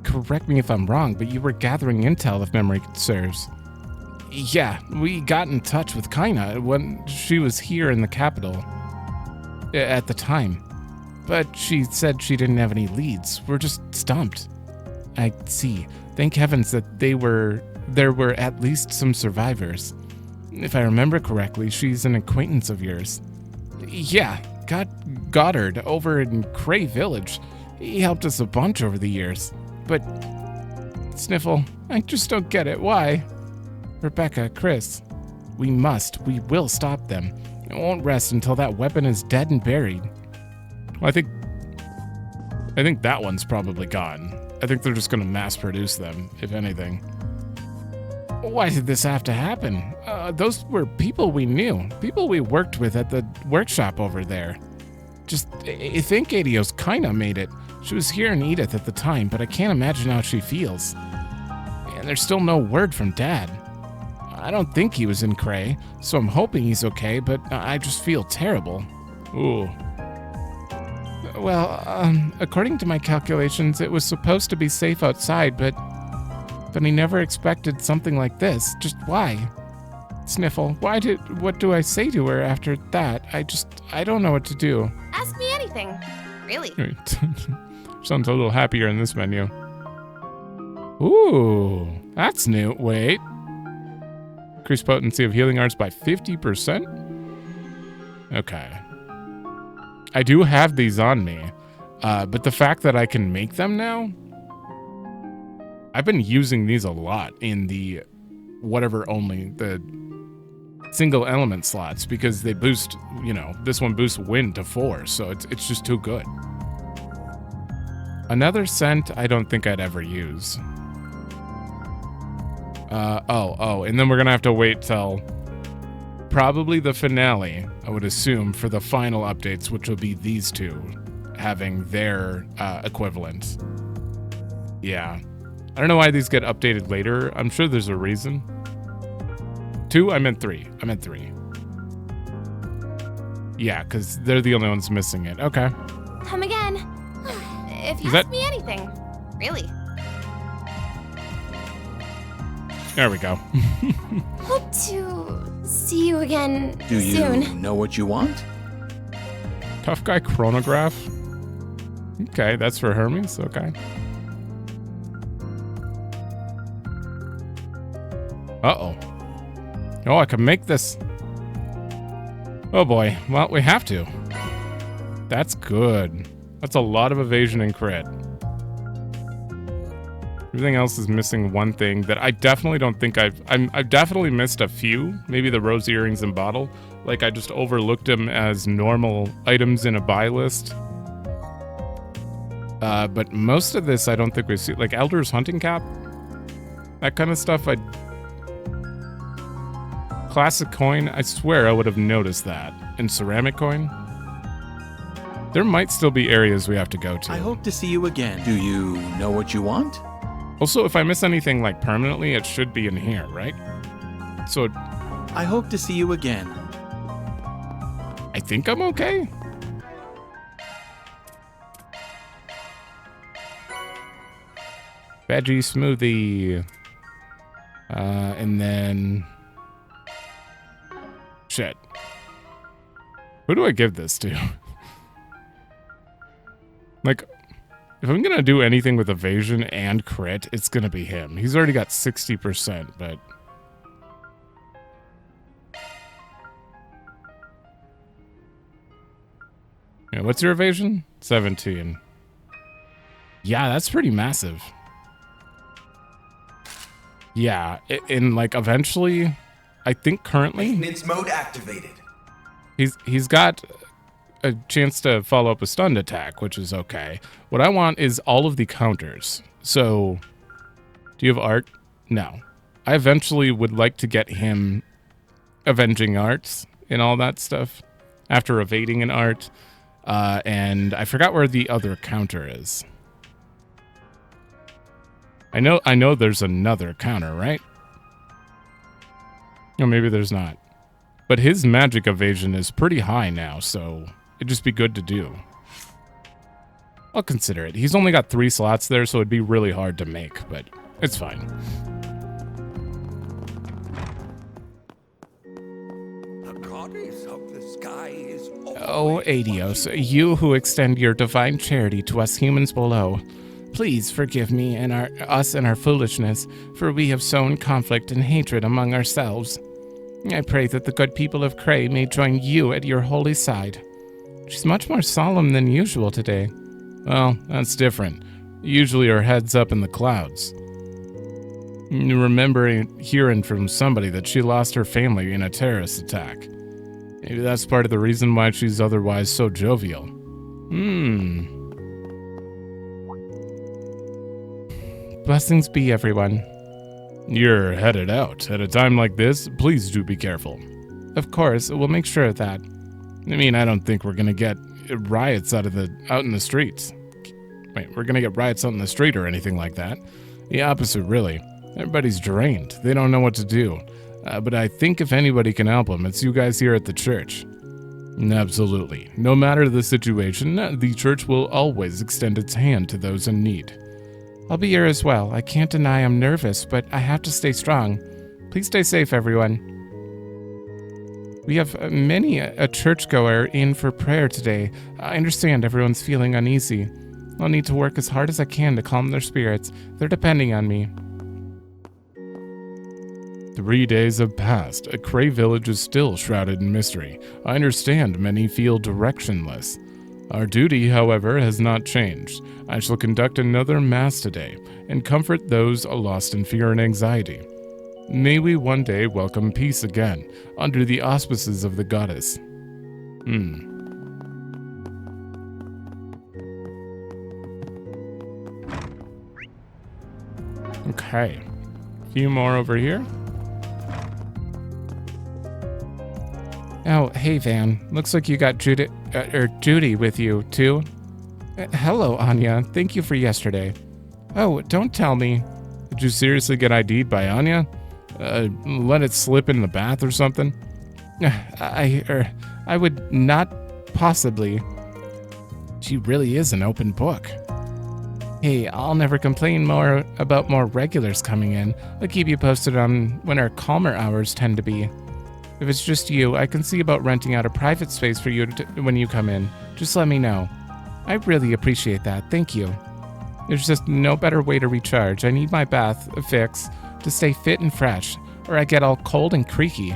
Correct me if I'm wrong, but you were gathering intel if memory serves. Yeah, we got in touch with Kaina when she was here in the capital at the time. But she said she didn't have any leads. We're just stumped. I see. Thank heavens that there were at least some survivors. If I remember correctly, she's an acquaintance of yours. Yeah, Goddard over in Cray Village. He helped us a bunch over the years. But, Sniffle, I just don't get it. Why? Rebecca, Chris, we will stop them. It won't rest until that weapon is dead and buried. Well, I think that one's probably gone. I think they're just gonna mass produce them, if anything. Why did this have to happen? Those were people we knew. People we worked with at the workshop over there. I think Adio's kinda made it. She was here in Edith at the time, but I can't imagine how she feels. And there's still no word from Dad. I don't think he was in Cray, so I'm hoping he's okay, but I just feel terrible. Ooh. Well, according to my calculations, it was supposed to be safe outside, but he never expected something like this. Just why? Sniffle, what do I say to her after that? I don't know what to do. Ask me anything. Really. Sounds a little happier in this menu. Ooh, that's new. Wait. Increase potency of healing arts by 50%? Okay. I do have these on me, but the fact that I can make them now, I've been using these a lot in the the single element slots because they boost, this one boosts wind to 4, so it's just too good. Another scent I don't think I'd ever use. And then we're gonna have to wait till probably the finale, I would assume, for the final updates, which will be these two having their equivalents. Yeah. I don't know why these get updated later. I'm sure there's a reason. 2? I meant 3. I meant 3. Yeah, because they're the only ones missing it. Okay. Come again. If you Is ask that- me anything. Really. There we go. Hope to see you again Do you soon. know what you want? Tough guy chronograph. Okay, that's for Hermes. Okay. Uh-oh. Oh, I can make this. Oh boy. Well, we have to. That's good. That's a lot of evasion and crit. Everything else is missing one thing that I definitely don't think I've definitely missed a few. Maybe the rose earrings and bottle. Like I just overlooked them as normal items in a buy list. But most of this I don't think we've seen. Like Elder's hunting cap. That kind of stuff. Classic coin. I swear I would have noticed that. And ceramic coin. There might still be areas we have to go to. I hope to see you again. Do you know what you want? Also, if I miss anything like permanently, it should be in here, right? So I hope to see you again. I think I'm okay. Veggie smoothie. And then shit. Who do I give this to? Like, if I'm gonna do anything with evasion and crit, it's gonna be him. He's already got 60%, but... Yeah, what's your evasion? 17. Yeah, that's pretty massive. Yeah, and like eventually, I think currently... Maintenance mode activated. He's got a chance to follow up a stunned attack, which is okay. What I want is all of the counters. So, do you have art? No. I eventually would like to get him avenging arts and all that stuff after evading an art. And I forgot where the other counter is. I know there's another counter, right? No, maybe there's not. But his magic evasion is pretty high now, so it'd just be good to do. I'll consider it. He's only got 3 slots there, so it'd be really hard to make, but it's fine. The goddess of the sky is Oh, Adios, you who extend your divine charity to us humans below, please forgive me and us and our foolishness, for we have sown conflict and hatred among ourselves. I pray that the good people of Cray may join you at your holy side. She's much more solemn than usual today. Well, that's different. Usually her head's up in the clouds. Remember hearing from somebody that she lost her family in a terrorist attack. Maybe that's part of the reason why she's otherwise so jovial. Blessings be, everyone. You're headed out. At a time like this, please do be careful. Of course, we'll make sure of that. I mean, I don't think we're gonna get riots out in the streets. Wait, we're gonna get riots out in the street or anything like that. The opposite, really. Everybody's drained. They don't know what to do. But I think if anybody can help them, it's you guys here at the church. Absolutely. No matter the situation, the church will always extend its hand to those in need. I'll be here as well. I can't deny I'm nervous, but I have to stay strong. Please stay safe, everyone. We have many a churchgoer in for prayer today. I understand everyone's feeling uneasy. I'll need to work as hard as I can to calm their spirits. They're depending on me. 3 days have passed. Cray Village is still shrouded in mystery. I understand many feel directionless. Our duty, however, has not changed. I shall conduct another mass today and comfort those lost in fear and anxiety. May we one day welcome peace again under the auspices of the goddess. Okay. A few more over here. Oh, hey, Van. Looks like you got Judy with you, too. Hello, Anya. Thank you for yesterday. Oh, don't tell me. Did you seriously get ID'd by Anya? Let it slip in the bath or something? I would not possibly. She really is an open book. Hey, I'll never complain about more regulars coming in. I'll keep you posted on when our calmer hours tend to be. If it's just you, I can see about renting out a private space for you when you come in. Just let me know. I really appreciate that. Thank you. There's just no better way to recharge. I need my bath fix to stay fit and fresh, or I get all cold and creaky.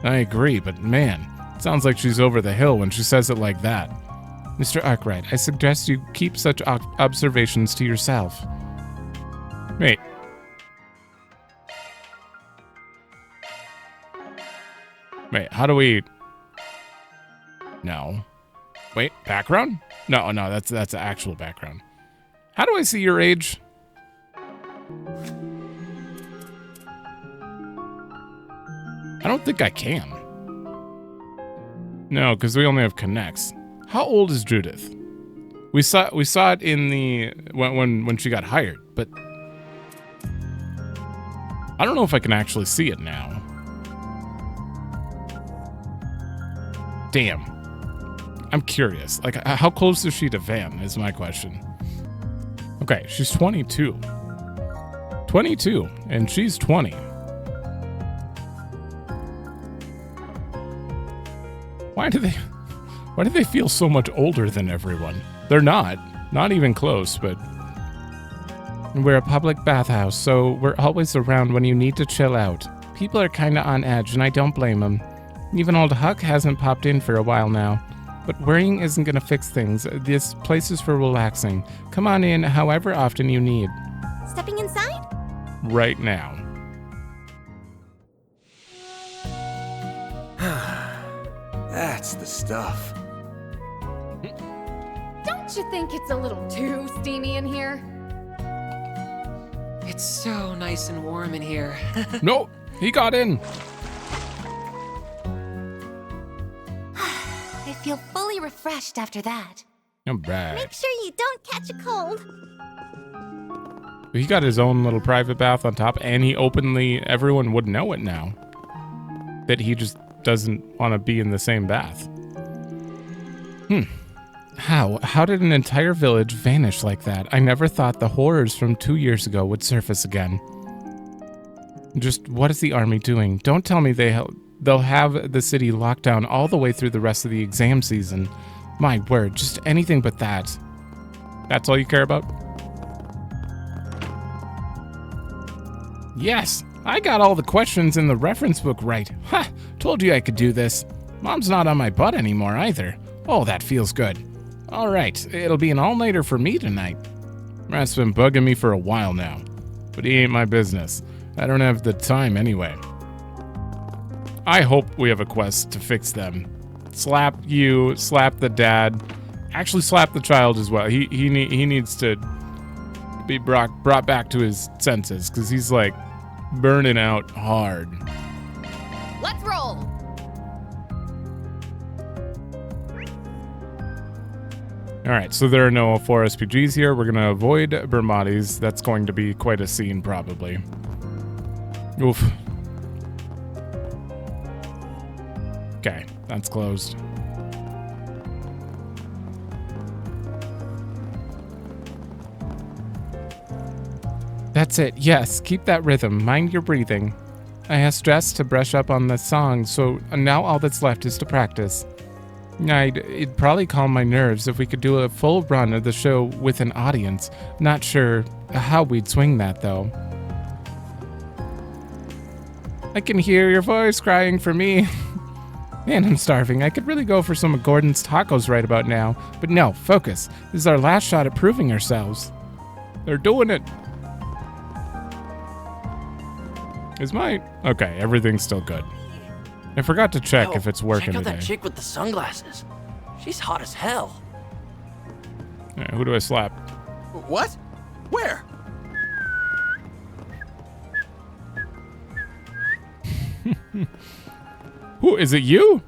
I agree, but man, it sounds like she's over the hill when she says it like that. Mr. Arkride, I suggest you keep such observations to yourself. Wait. Wait, how do we... No. Wait, background? No, that's the actual background. How do I see your age? I don't think I can. No, because we only have connects. How old is Judith? We saw it in the when she got hired, but I don't know if I can actually see it now. Damn. I'm curious. Like, how close is she to Van is my question. Okay, she's 22. 22, and she's 20. Why do they feel so much older than everyone? They're not even close, but we're a public bathhouse, so we're always around when you need to chill out. People are kinda on edge, and I don't blame them. Even old Huck hasn't popped in for a while now. But worrying isn't gonna fix things. This place is for relaxing. Come on in however often you need. Stepping inside? Right now. That's the stuff. Don't you think it's a little too steamy in here? It's so nice and warm in here. No, he got in. I feel fully refreshed after that. All right. Make sure you don't catch a cold. He got his own little private bath on top, and he openly, everyone would know it now, that he just doesn't want to be in the same bath. How did an entire village vanish like that? I never thought the horrors from 2 years ago would surface again. Just what is the army doing? Don't tell me they'll have the city locked down all the way through the rest of the exam season. My word, just anything but that. That's all you care about? Yes, I got all the questions in the reference book right. Ha! Told you I could do this. Mom's not on my butt anymore either. Oh, that feels good. All right, it'll be an all-nighter for me tonight. Matt's been bugging me for a while now, but he ain't my business. I don't have the time anyway. I hope we have a quest to fix them. Slap you, slap the dad. Actually slap the child as well. He needs to be brought back to his senses, because he's like burning out hard. Let's roll! Alright, so there are no 4 SPGs here. We're going to avoid Bermatis. That's going to be quite a scene, probably. Oof. Okay, that's closed. That's it, yes, keep that rhythm, mind your breathing. I asked Jess to brush up on the song, so now all that's left is to practice. It'd probably calm my nerves if we could do a full run of the show with an audience. Not sure how we'd swing that, though. I can hear your voice crying for me. Man, I'm starving. I could really go for some of Gordon's tacos right about now. But no, focus. This is our last shot at proving ourselves. They're doing it. Okay, everything's still good. I forgot to check if it's working check out today. that chick with the sunglasses. She's hot as hell. Alright, who do I slap? What? Where? Who is it? You?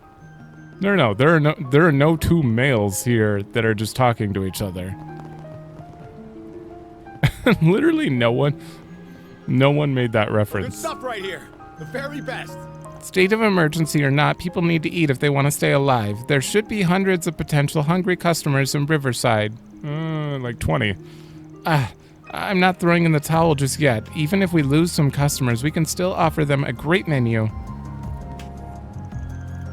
No. There are no two males here that are just talking to each other. Literally, no one made that Good reference. stuff right here. The very best. State of emergency or not, people need to eat if they want to stay alive. There should be hundreds of potential hungry customers in Riverside. Like 20. I'm not throwing in the towel just yet. Even if we lose some customers, we can still offer them a great menu.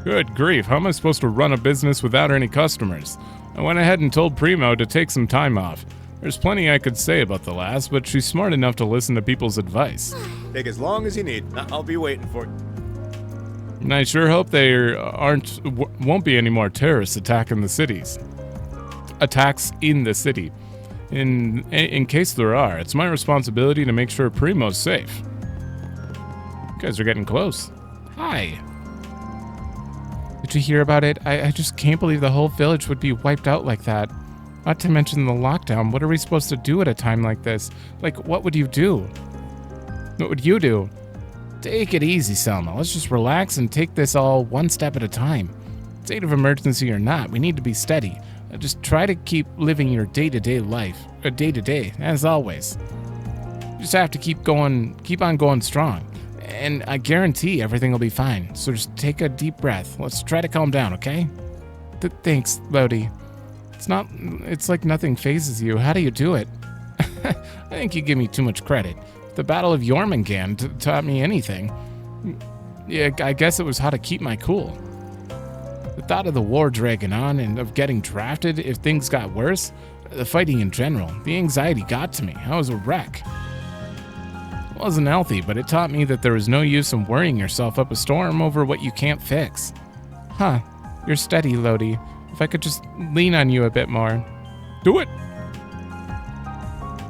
Good grief, how am I supposed to run a business without any customers? I went ahead and told Primo to take some time off. There's plenty I could say about the lass, but she's smart enough to listen to people's advice. Take as long as you need. I'll be waiting for it. And I sure hope there won't be any more terrorists attacking the cities. Attacks in the city. In case there are, it's my responsibility to make sure Primo's safe. You guys are getting close. Hi. Did you hear about it? I just can't believe the whole village would be wiped out like that. Not to mention the lockdown. What are we supposed to do at a time like this? Like, what would you do? What would you do? Take it easy, Selma. Let's just relax and take this all one step at a time. State of emergency or not, we need to be steady. Just try to keep living your day-to-day life. Day-to-day, as always. You just have to keep on going strong. And I guarantee everything will be fine. So just take a deep breath. Let's try to calm down, okay? Thanks, Lodi. It's like nothing phases you. How do you do it? I think you give me too much credit. The Battle of Jormungand taught me anything. Yeah, I guess it was how to keep my cool. The thought of the war dragging on and of getting drafted if things got worse, the fighting in general, the anxiety got to me. I was a wreck. It wasn't healthy, but it taught me that there was no use in worrying yourself up a storm over what you can't fix. Huh, you're steady, Lodi. If I could just lean on you a bit more. Do it!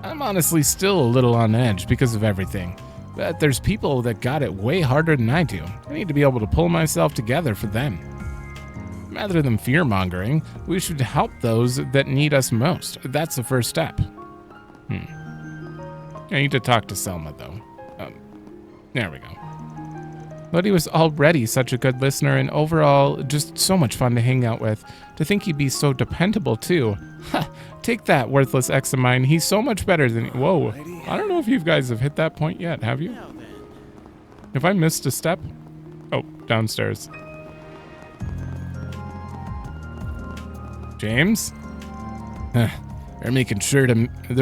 I'm honestly still a little on edge because of everything. But there's people that got it way harder than I do. I need to be able to pull myself together for them. Rather than fear-mongering, we should help those that need us most. That's the first step. I need to talk to Selma, though. There we go. Lodi was already such a good listener and overall just so much fun to hang out with. To think he'd be so dependable, too. Ha! Take that, worthless ex of mine. He's so much better than... Whoa. I don't know if you guys have hit that point yet, have you? Have I missed a step? Oh, downstairs. James? They're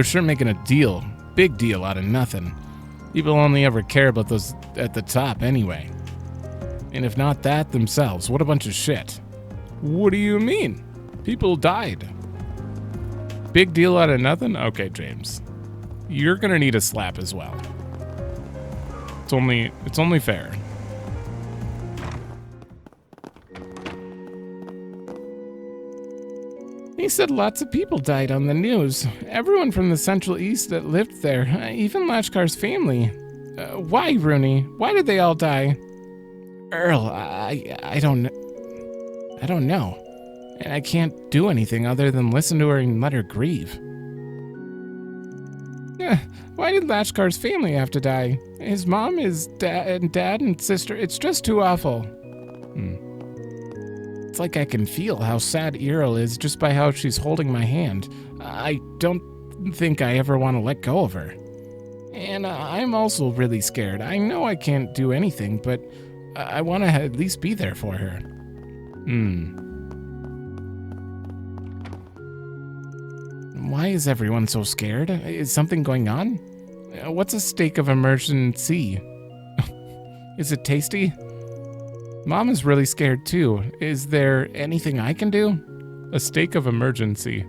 sure making a deal. Big deal out of nothing. People only ever care about those at the top anyway. And if not that, themselves. What a bunch of shit. What do you mean? People died. Big deal out of nothing? Okay, James. You're gonna need a slap as well. It's only fair. He said lots of people died on the news. Everyone from the Central East that lived there, even Lashkar's family. Why, Rooney? Why did they all die? Earl, I don't know. And I can't do anything other than listen to her and let her grieve. Why did Lashkar's family have to die? His mom, his dad and sister. It's just too awful. It's like I can feel how sad Earl is just by how she's holding my hand. I don't think I ever want to let go of her. And I'm also really scared. I know I can't do anything, but I want to at least be there for her. Why is everyone so scared? Is something going on? What's a steak of emergency? Is it tasty? Mom is really scared too. Is there anything I can do? A steak of emergency.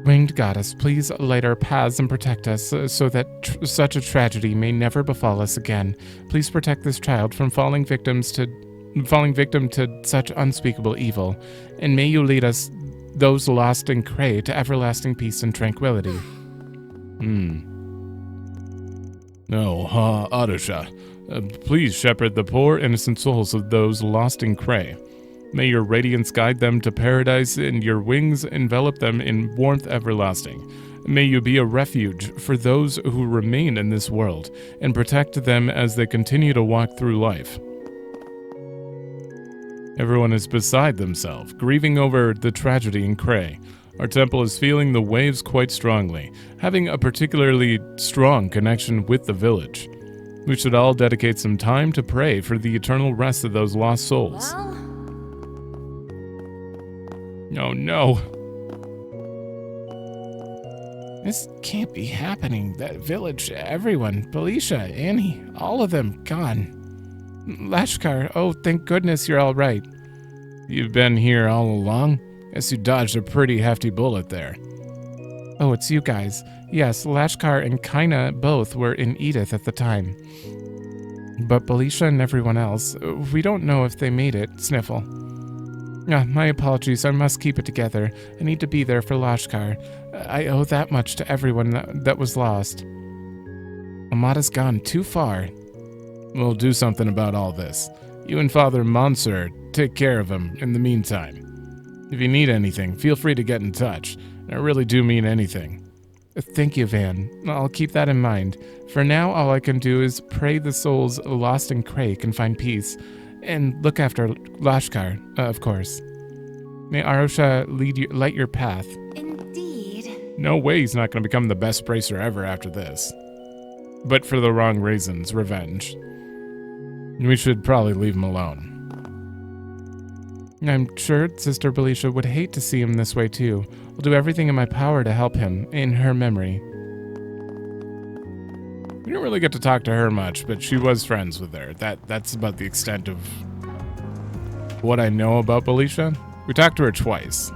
Winged goddess, please light our paths and protect us so that such a tragedy may never befall us again. Please protect this child from falling victim to such unspeakable evil, and may you lead us, those lost in Cray, to everlasting peace and tranquility. Adusha. Please shepherd the poor innocent souls of those lost in Cray. May your radiance guide them to paradise and your wings envelop them in warmth everlasting. May you be a refuge for those who remain in this world and protect them as they continue to walk through life. Everyone is beside themselves, grieving over the tragedy in Cray. Our temple is feeling the waves quite strongly, having a particularly strong connection with the village. We should all dedicate some time to pray for the eternal rest of those lost souls. Oh no. This can't be happening. That village, everyone, Felicia, Annie, all of them gone. Lashkar, oh, thank goodness you're all right. You've been here all along? Guess you dodged a pretty hefty bullet there. Oh, it's you guys. Yes, Lashkar and Kaina both were in Edith at the time. But Felicia and everyone else, we don't know if they made it, Sniffle. My apologies, I must keep it together. I need to be there for Lashkar. I owe that much to everyone that was lost. Amada's gone too far. We'll do something about all this. You and Father Monsieur take care of him in the meantime. If you need anything, feel free to get in touch. I really do mean anything. Thank you, Van. I'll keep that in mind. For now, all I can do is pray the souls lost in Cray can find peace, and look after Lashkar, of course. May Arosha light your path. Indeed. No way he's not going to become the best bracer ever after this. But for the wrong reasons, revenge. We should probably leave him alone. I'm sure Sister Felicia would hate to see him this way too. I'll do everything in my power to help him, in her memory. We didn't really get to talk to her much, but she was friends with her. That's about the extent of what I know about Felicia. We talked to her twice.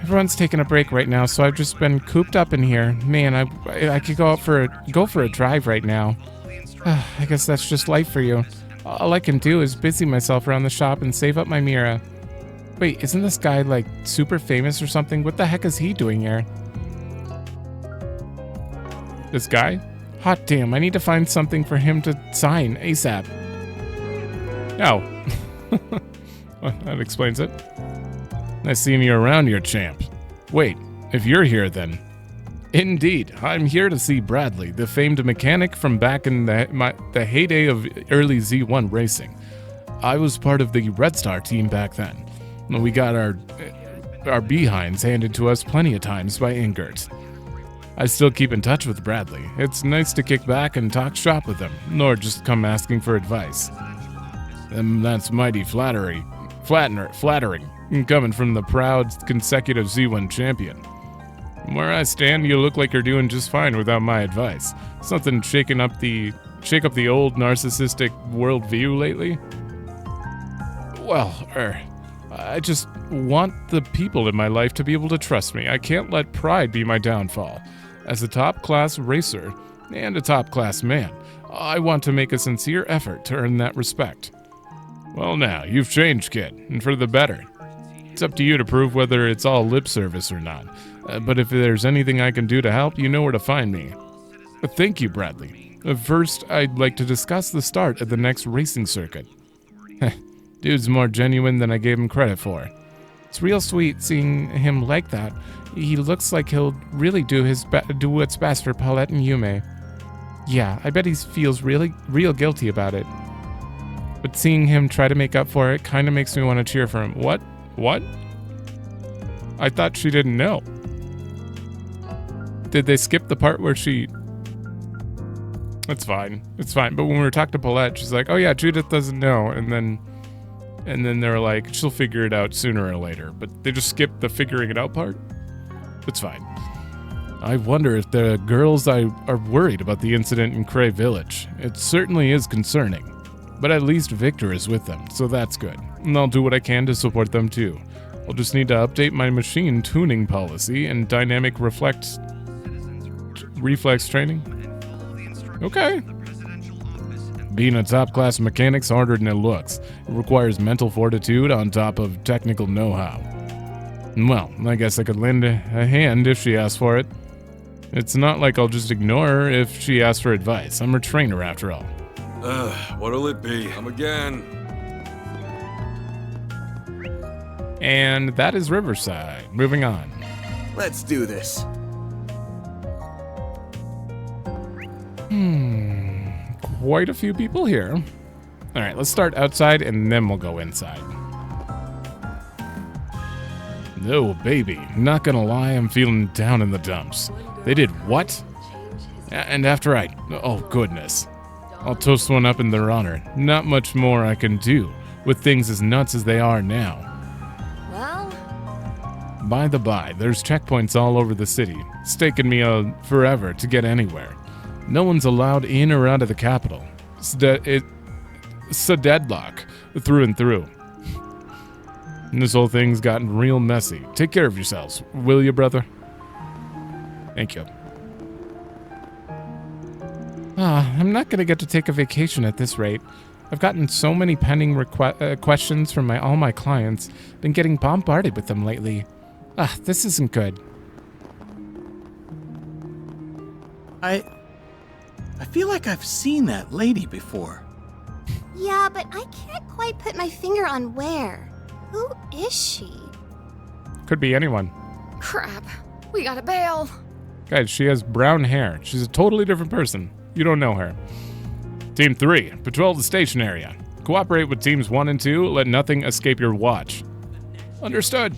Everyone's taking a break right now, so I've just been cooped up in here. Man, I could go for a drive right now. I guess that's just life for you. All I can do is busy myself around the shop and save up my Mira. Wait, isn't this guy like super famous or something? What the heck is he doing here? This guy? Hot damn, I need to find something for him to sign ASAP. Oh. Well, that explains it. Nice seeing you around here, champ. Wait, if you're here then. Indeed, I'm here to see Bradley, the famed mechanic from back in the heyday of early Z1 racing. I was part of the Red Star team back then. We got our behinds handed to us plenty of times by Ingert. I still keep in touch with Bradley. It's nice to kick back and talk shop with him, nor just come asking for advice. And that's mighty flattering, coming from the proud consecutive Z1 champion. Where I stand, you look like you're doing just fine without my advice. Something shake up the old narcissistic worldview lately? Well, I just want the people in my life to be able to trust me. I can't let pride be my downfall. As a top-class racer and a top-class man, I want to make a sincere effort to earn that respect. Well now, you've changed, kid, and for the better. It's up to you to prove whether it's all lip service or not. But if there's anything I can do to help, you know where to find me. Thank you, Bradley. First, I'd like to discuss the start of the next racing circuit. Dude's more genuine than I gave him credit for. It's real sweet seeing him like that. He looks like he'll really do what's best for Paulette and Yume. Yeah, I bet he feels real guilty about it. But seeing him try to make up for it kind of makes me want to cheer for him. What? What? I thought she didn't know. Did they skip the part where she... It's fine. It's fine. But when we were talking to Paulette, she's like, oh yeah, Judith doesn't know. And then they're like, she'll figure it out sooner or later. But they just skipped the figuring it out part. It's fine. I wonder if the girls are worried about the incident in Cray Village. It certainly is concerning. But at least Victor is with them, so that's good. And I'll do what I can to support them too. I'll just need to update my machine tuning policy and dynamic reflex training. Okay. Being a top-class mechanic's harder than it looks. It requires mental fortitude on top of technical know-how. Well, I guess I could lend a hand if she asks for it. It's not like I'll just ignore her if she asks for advice. I'm her trainer after all. What'll it be? Come again. And that is Riverside. Moving on. Let's do this. Quite a few people here. All right, let's start outside and then we'll go inside. No, baby. Not gonna lie, I'm feeling down in the dumps. They did what? And after oh goodness. I'll toast one up in their honor. Not much more I can do with things as nuts as they are now. Well, By the by, there's checkpoints all over the city. It's taken me forever to get anywhere. No one's allowed in or out of the capital. It's a deadlock, through and through. And this whole thing's gotten real messy. Take care of yourselves, will you, brother? Thank you. I'm not gonna get to take a vacation at this rate. I've gotten so many pending questions from all my clients. Been getting bombarded with them lately. This isn't good. I feel like I've seen that lady before. Yeah, but I can't quite put my finger on where. Who is she? Could be anyone. crap. We gotta bail. Guys, she has brown hair. She's a totally different person. You don't know her. Team 3, patrol the station area. Cooperate with teams 1 and 2. Let nothing escape your watch. Understood.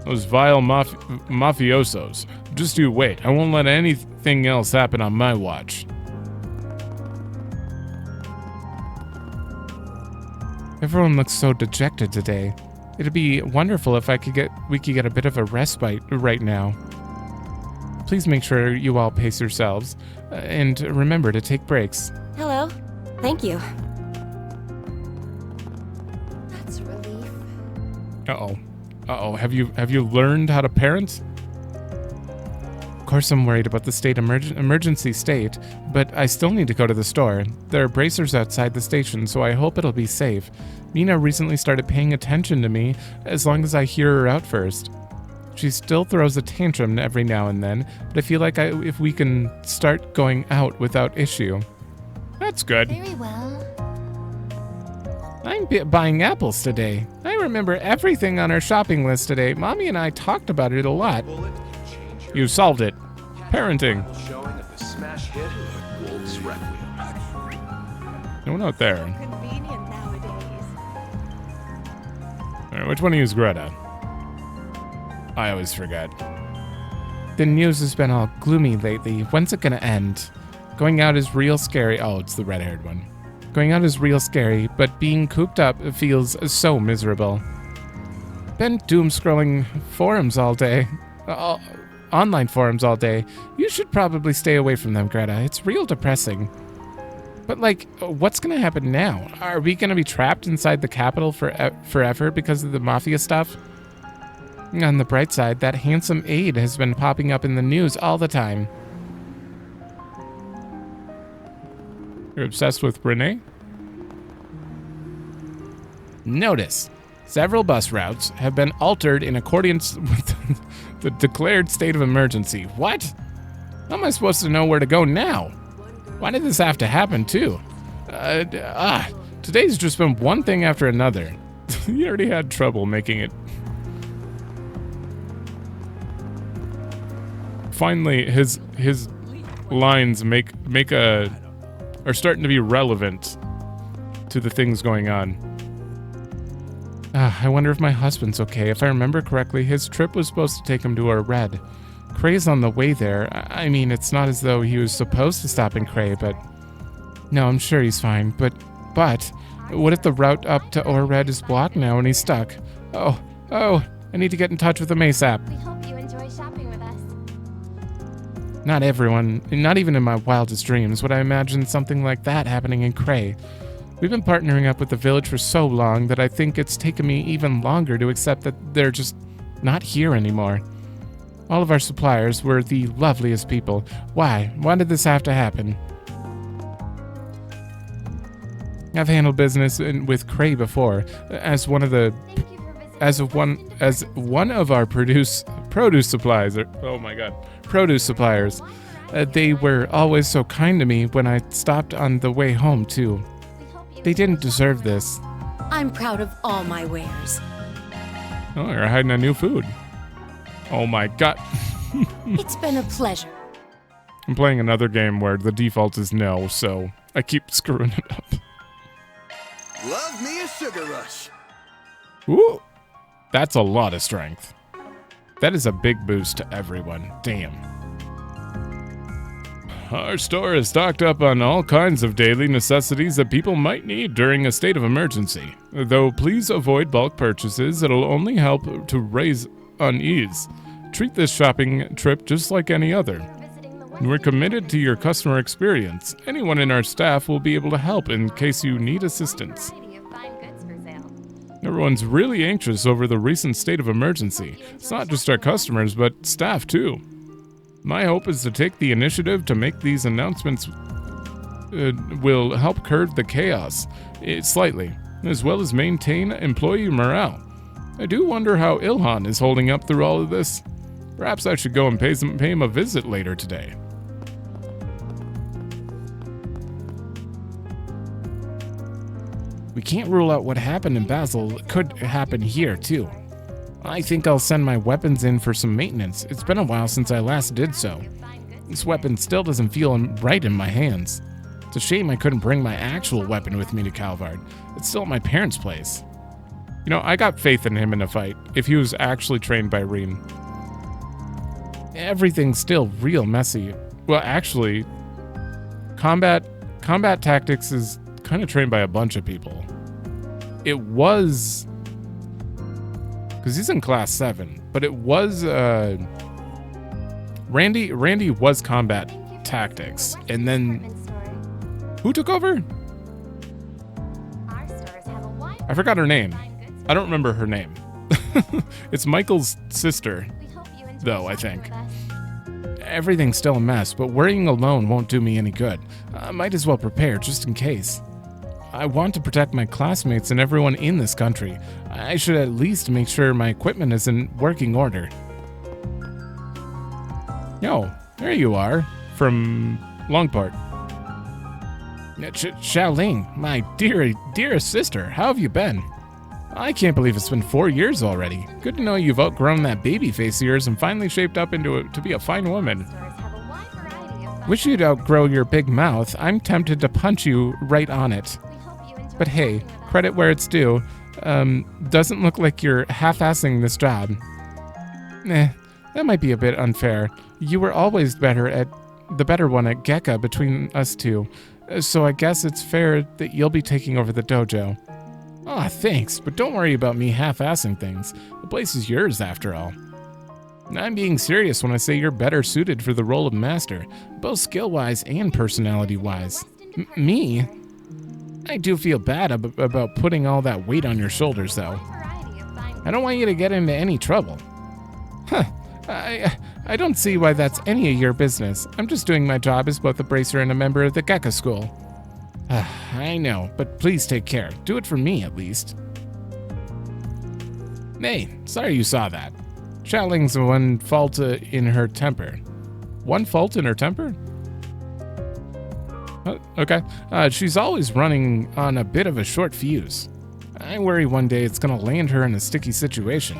Those vile mafiosos. Just you wait. I won't let anything else happen on my watch. Everyone looks so dejected today. It'd be wonderful if we could get a bit of a respite right now. Please make sure you all pace yourselves, and remember to take breaks. Hello. Thank you. That's a relief. Uh-oh. Have you learned how to parent? Of course I'm worried about the emergency state, but I still need to go to the store. There are bracers outside the station, so I hope it'll be safe. Mina recently started paying attention to me as long as I hear her out first. She still throws a tantrum every now and then, but I feel like if we can start going out without issue. That's good. Very well. I'm buying apples today. I remember everything on our shopping list today. Mommy and I talked about it a lot. You solved it. Parenting. No one out there. Alright, which one of you is Greta? I always forget. The news has been all gloomy lately. When's it gonna end? Going out is real scary. Oh, it's the red-haired one. Going out is real scary, but being cooped up feels so miserable. Been doom-scrolling forums all day. Online forums all day. You should probably stay away from them, Greta. It's real depressing. But, like, what's gonna happen now? Are we gonna be trapped inside the capital forever because of the mafia stuff? On the bright side, that handsome aide has been popping up in the news all the time. You're obsessed with Renee? Notice, several bus routes have been altered in accordance with the declared state of emergency. What? How am I supposed to know where to go now? Why did this have to happen, too? Today's just been one thing after another. You already had trouble making it. Finally, his lines are starting to be relevant to the things going on. I wonder if my husband's okay. If I remember correctly, his trip was supposed to take him to Red. Cray's on the way there. I mean, it's not as though he was supposed to stop in Cray, but... No, I'm sure he's fine, but... What if the route up to Red is blocked now and he's stuck? Oh, I need to get in touch with him ASAP. We hope you enjoy shopping with us. Not everyone, not even in my wildest dreams, would I imagine something like that happening in Cray. We've been partnering up with the village for so long that I think it's taken me even longer to accept that they're just not here anymore. All of our suppliers were the loveliest people. Why? Why did this have to happen? I've handled business with Cray before, as one of our produce suppliers. Produce suppliers. They were always so kind to me when I stopped on the way home too. They didn't deserve this. I'm proud of all my wares. Oh, you're hiding a new food. Oh my god. It's been a pleasure. I'm playing another game where the default is no, so I keep screwing it up. Love me a sugar rush. Ooh, that's a lot of strength. That is a big boost to everyone. Damn. Our store is stocked up on all kinds of daily necessities that people might need during a state of emergency. Though please avoid bulk purchases, it'll only help to raise unease. Treat this shopping trip just like any other. We're committed to your customer experience. Anyone in our staff will be able to help in case you need assistance. Everyone's really anxious over the recent state of emergency. It's not just our customers, but staff too. My hope is to take the initiative to make these announcements will help curb the chaos slightly, as well as maintain employee morale. I do wonder how Ilhan is holding up through all of this. Perhaps I should go and pay him a visit later today. We can't rule out what happened in Basel could happen here, too. I think I'll send my weapons in for some maintenance. It's been a while since I last did so. This weapon still doesn't feel right in my hands. It's a shame I couldn't bring my actual weapon with me to Calvard. It's still at my parents' place. You know, I got faith in him in a fight, if he was actually trained by Reen. Everything's still real messy. Well, actually, combat tactics is kind of trained by a bunch of people. It was, because he's in class 7, but it was Randy was combat tactics, and then who took over? I forgot her name. I don't remember her name. It's Michael's sister, though, I think. Everything's still a mess, but worrying alone won't do me any good. I might as well prepare just in case. I want to protect my classmates and everyone in this country. I should at least make sure my equipment is in working order. Yo, there you are, from Longport. Xiaoling, my dearest sister, how have you been? I can't believe it's been 4 years already. Good to know you've outgrown that baby face of yours and finally shaped up to be a fine woman. Wish you'd outgrow your big mouth. I'm tempted to punch you right on it. But hey, credit where it's due. Doesn't look like you're half-assing this job. That might be a bit unfair. You were always the better one at Gekka between us two. So I guess it's fair that you'll be taking over the dojo. Aw, thanks, but don't worry about me half-assing things. The place is yours, after all. I'm being serious when I say you're better suited for the role of master, both skill-wise and personality-wise. Me? I do feel bad about putting all that weight on your shoulders, though. I don't want you to get into any trouble. Huh. I don't see why that's any of your business. I'm just doing my job as both a bracer and a member of the Gekka School. I know, but please take care. Do it for me, at least. Hey, sorry you saw that. Xiaoling's one fault in her temper. One fault in her temper? Okay. She's always running on a bit of a short fuse. I worry one day it's gonna land her in a sticky situation.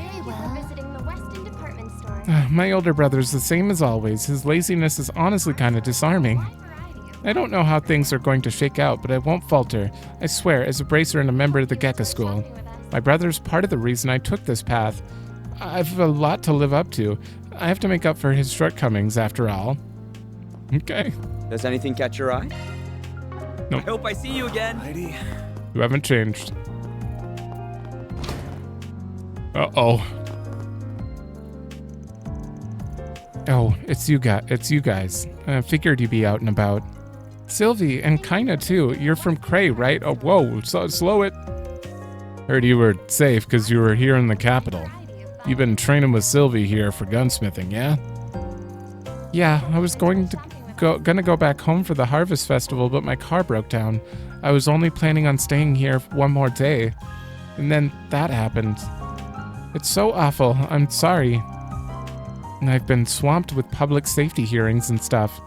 My older brother's the same as always. His laziness is honestly kind of disarming. I don't know how things are going to shake out, but I won't falter. I swear, as a bracer and a member of the Gekka School. My brother's part of the reason I took this path. I've a lot to live up to. I have to make up for his shortcomings, after all. Okay. Does anything catch your eye? Nope. I hope I see you again. Lady. You haven't changed. Uh-oh. Oh, it's you guys. I figured you'd be out and about. Sylvie, and Kaina too. You're from Cray, right? Oh, whoa, slow it. Heard you were safe because you were here in the capital. You've been training with Sylvie here for gunsmithing, yeah? Yeah, I was gonna go back home for the Harvest Festival, but my car broke down. I was only planning on staying here one more day. And then that happened. It's so awful, I'm sorry. And I've been swamped with public safety hearings and stuff.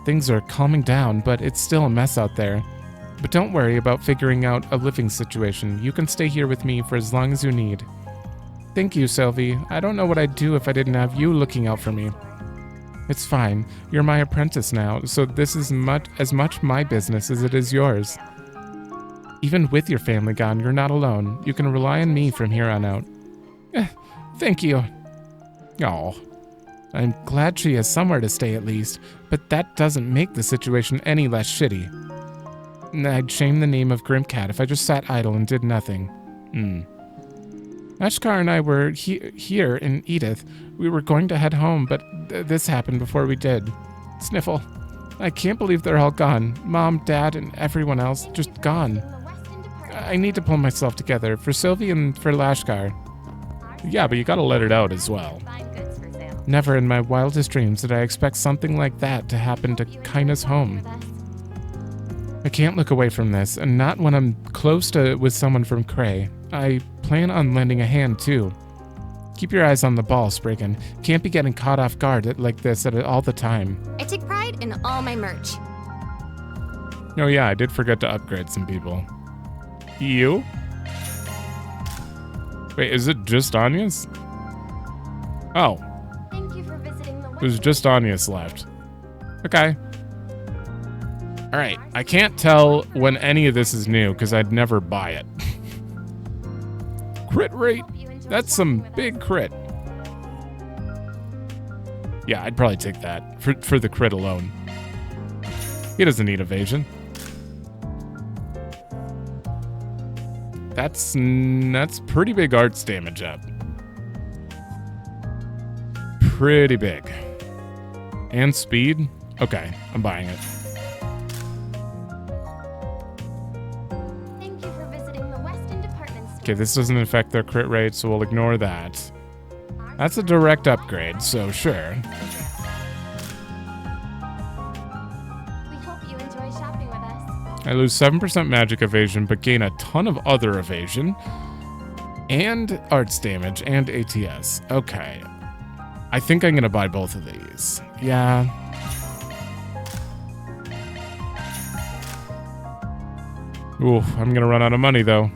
Things are calming down, but it's still a mess out there. But don't worry about figuring out a living situation. You can stay here with me for as long as you need. Thank you, Sylvie. I don't know what I'd do if I didn't have you looking out for me. It's fine. You're my apprentice now, so this is as much my business as it is yours. Even with your family gone, you're not alone. You can rely on me from here on out. Thank you. Aw. I'm glad she has somewhere to stay at least, but that doesn't make the situation any less shitty. I'd shame the name of Grimcat if I just sat idle and did nothing. Ashkar and I were here in Edith. We were going to head home, but this happened before we did. Sniffle. I can't believe they're all gone. Mom, Dad, and everyone else just gone. I need to pull myself together for Sylvie and for Lashkar. Yeah, but you gotta let it out as well. Never in my wildest dreams did I expect something like that to happen to Kaina's home. I can't look away from this, and not when I'm close with someone from Cray. I plan on lending a hand, too. Keep your eyes on the ball, Spriggan. Can't be getting caught off guard like this all the time. I take pride in all my merch. Oh yeah, I did forget to upgrade some people. You? Wait, is it just Anya's? Oh. Thank you for visiting the There's just Anya's left. Okay. Alright, I can't tell when any of this is new because I'd never buy it. Crit rate? That's some big crit. Yeah, I'd probably take that for the crit alone. He doesn't need evasion. That's pretty big arts damage up. Pretty big. And speed? Okay, I'm buying it. Thank you for visiting the Weston Department Store. Okay, this doesn't affect their crit rate, so we'll ignore that. That's a direct upgrade, so sure. We hope you enjoy shopping with us. I lose 7% magic evasion, but gain a ton of other evasion. And arts damage, and ATS. Okay. I think I'm gonna buy both of these. Yeah. Oof, I'm gonna run out of money, though.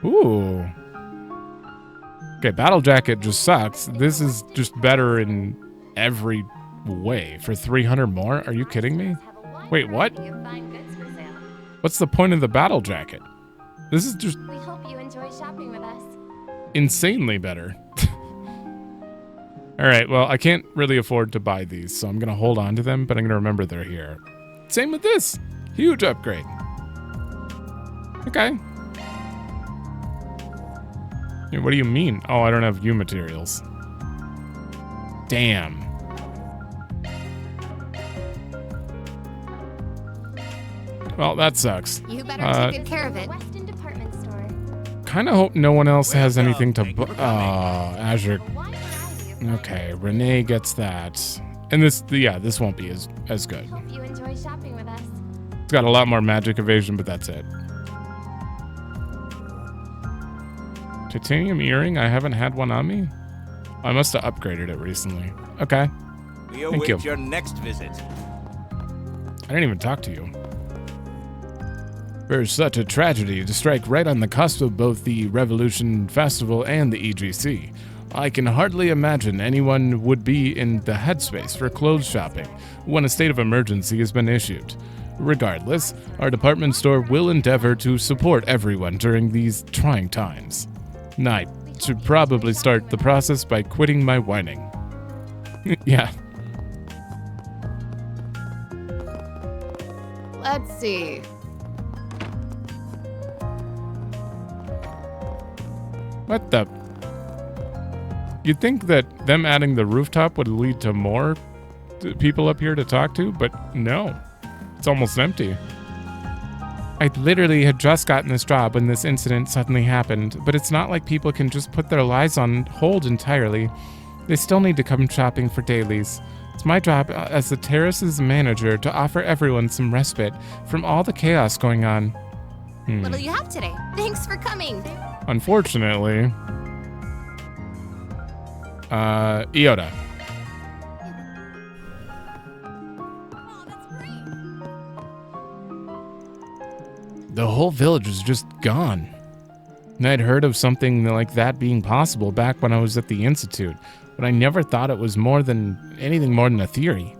Ooh. Okay, Battle Jacket just sucks. This is just better in every way. For 300 more? Are you kidding me? Wait, what? What's the point of the Battle Jacket? This is just We hope you enjoy shopping with us. insanely better. Alright, well, I can't really afford to buy these, so I'm gonna hold on to them, but I'm gonna remember they're here. Same with this. Huge upgrade. Okay. Yeah, what do you mean? Oh, I don't have U materials. Damn. Well, that sucks. You better take good care of it. Weston Department Store. Kind of hope no one else has anything to Azure. Okay, Renee gets that. And this won't be as good. Hope you enjoy shopping with us. It's got a lot more magic evasion, but that's it. Titanium earring? I haven't had one on me? I must have upgraded it recently. Okay. We Thank you. await your next visit. I didn't even talk to you. For such a tragedy to strike right on the cusp of both the Revolution Festival and the EGC, I can hardly imagine anyone would be in the headspace for clothes shopping when a state of emergency has been issued. Regardless, our department store will endeavor to support everyone during these trying times. I should probably start the process by quitting my whining. Yeah. Let's see. What the? You'd think that them adding the rooftop would lead to more people up here to talk to, but no. It's almost empty. I literally had just gotten this job when this incident suddenly happened, but it's not like people can just put their lives on hold entirely. They still need to come shopping for dailies. It's my job as the terrace's manager to offer everyone some respite from all the chaos going on. What'll you have today? Thanks for coming. Unfortunately, Iota. The whole village is just gone. And I'd heard of something like that being possible back when I was at the Institute, but I never thought it was anything more than a theory.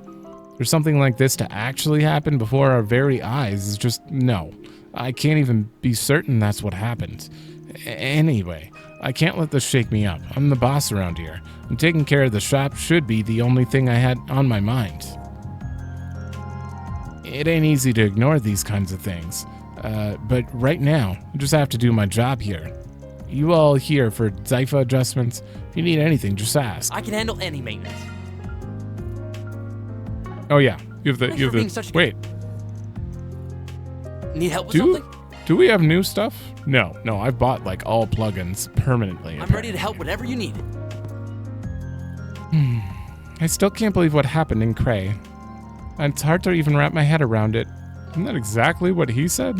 For something like this to actually happen before our very eyes is just, no. I can't even be certain that's what happened. Anyway, I can't let this shake me up. I'm the boss around here, and taking care of the shop should be the only thing I had on my mind. It ain't easy to ignore these kinds of things, but right now, I just have to do my job here. You all here for Zypha adjustments? If you need anything, just ask. I can handle any maintenance. Oh yeah, you have Thanks for being such a wait. Need help with something? Do we have new stuff? No, I bought like all plugins permanently. I'm ready to help whatever you need. I still can't believe what happened in Cray. It's hard to even wrap my head around it. Isn't that exactly what he said?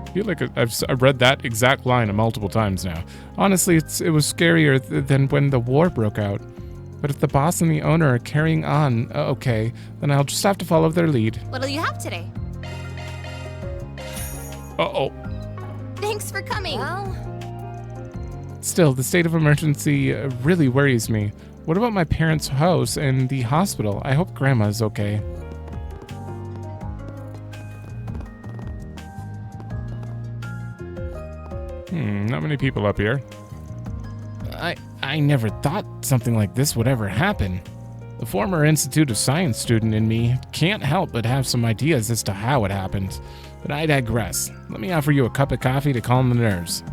I feel like I've read that exact line multiple times now. Honestly, it was scarier than when the war broke out. But if the boss and the owner are carrying on, okay, then I'll just have to follow their lead. What'll you have today? Uh-oh. Thanks for coming. Well, Still, the state of emergency really worries me. What about my parents' house and the hospital? I hope Grandma's okay. Not many people up here. I never thought something like this would ever happen. The former Institute of Science student in me can't help but have some ideas as to how it happened. But I digress. Let me offer you a cup of coffee to calm the nerves.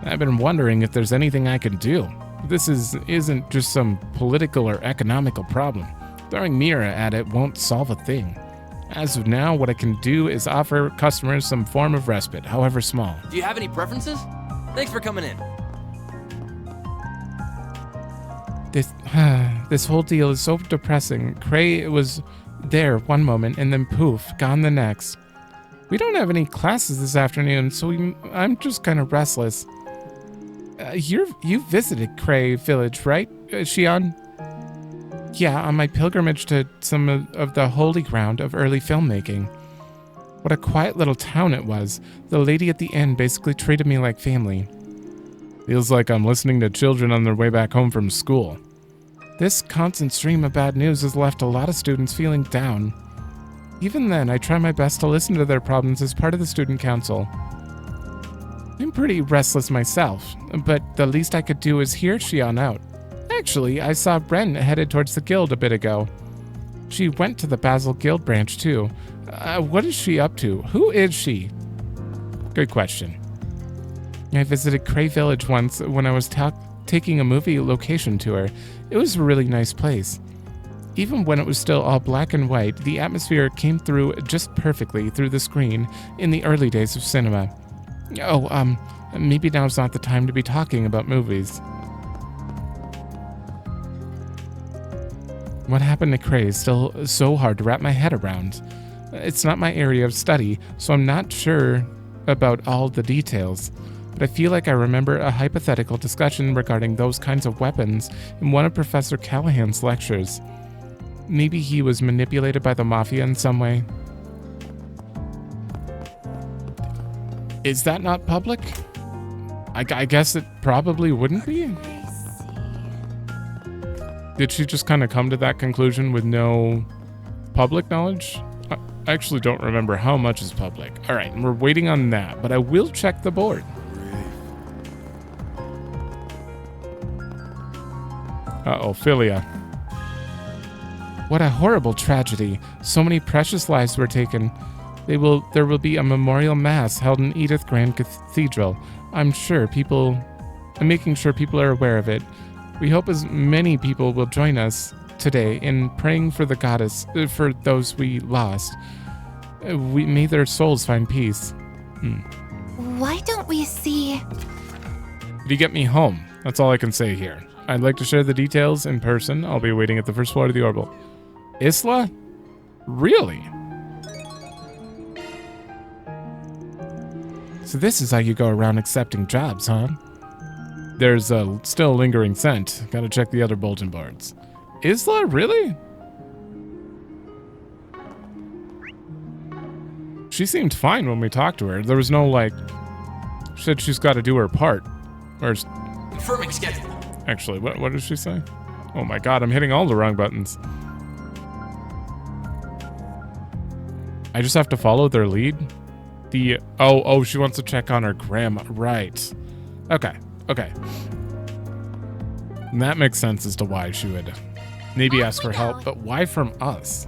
I've been wondering if there's anything I can do. This isn't just some political or economical problem. Throwing Mira at it won't solve a thing. As of now, what I can do is offer customers some form of respite, however small. Do you have any preferences? Thanks for coming in. This whole deal is so depressing. Cray was there one moment and then poof, gone the next. We don't have any classes this afternoon, so I'm just kind of restless. You visited Cray Village, right, Shion? Yeah, on my pilgrimage to some of the holy ground of early filmmaking. What a quiet little town it was. The lady at the inn basically treated me like family. Feels like I'm listening to children on their way back home from school. This constant stream of bad news has left a lot of students feeling down. Even then, I try my best to listen to their problems as part of the student council. I'm pretty restless myself, but the least I could do is hear Shion out. Actually, I saw Ren headed towards the guild a bit ago. She went to the Basil Guild branch too. What is she up to? Who is she? Good question. I visited Cray Village once when I was taking a movie location tour. It was a really nice place. Even when it was still all black and white, the atmosphere came through just perfectly through the screen in the early days of cinema. Oh, maybe now's not the time to be talking about movies. What happened to Cray is still so hard to wrap my head around. It's not my area of study, so I'm not sure about all the details. But I feel like I remember a hypothetical discussion regarding those kinds of weapons in one of Professor Callahan's lectures. Maybe he was manipulated by the Mafia in some way. Is that not public? I guess it probably wouldn't be. Did she just kind of come to that conclusion with no public knowledge? I actually don't remember how much is public. All right, and we're waiting on that, but I will check the board. Uh-oh, Philia. What a horrible tragedy. So many precious lives were taken. There will be a memorial mass held in Edith Grand Cathedral. I'm making sure people are aware of it. We hope as many people will join us today in praying for the goddess, for those we lost. May their souls find peace. Why don't we see... Did you get me home? That's all I can say here. I'd like to share the details in person. I'll be waiting at the first floor of the Orbital. Isla? Really? So this is how you go around accepting jobs, huh? There's a still lingering scent. Gotta check the other bulletin boards. Isla? Really? She seemed fine when we talked to her. There was no, she said she's got to do her part. Or... Confirming schedule. Actually, what did she say? Oh my god, I'm hitting all the wrong buttons. I just have to follow their lead? Oh, she wants to check on her grandma. Right. Okay. And that makes sense as to why she would maybe ask for help, but why from us?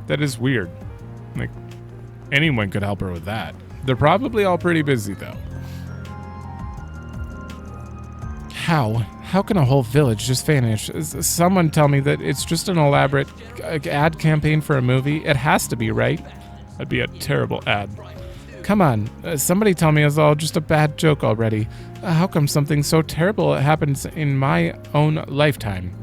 That is weird. Like, anyone could help her with that. They're probably all pretty busy, though. How can a whole village just vanish? Someone tell me that it's just an elaborate ad campaign for a movie. It has to be, right? That'd be a terrible ad. Come on, somebody tell me it's all just a bad joke already. How come something so terrible happens in my own lifetime?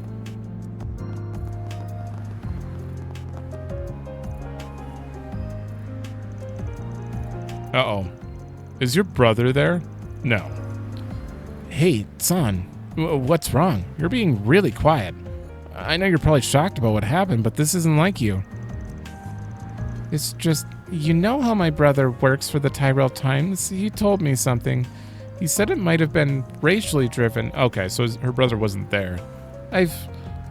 Uh-oh. Is your brother there? No. Hey, son, what's wrong? You're being really quiet. I know you're probably shocked about what happened, but this isn't like you. It's just, you know how my brother works for the Tyrell Times? He told me something. He said it might have been racially driven. Okay, so her brother wasn't there. I've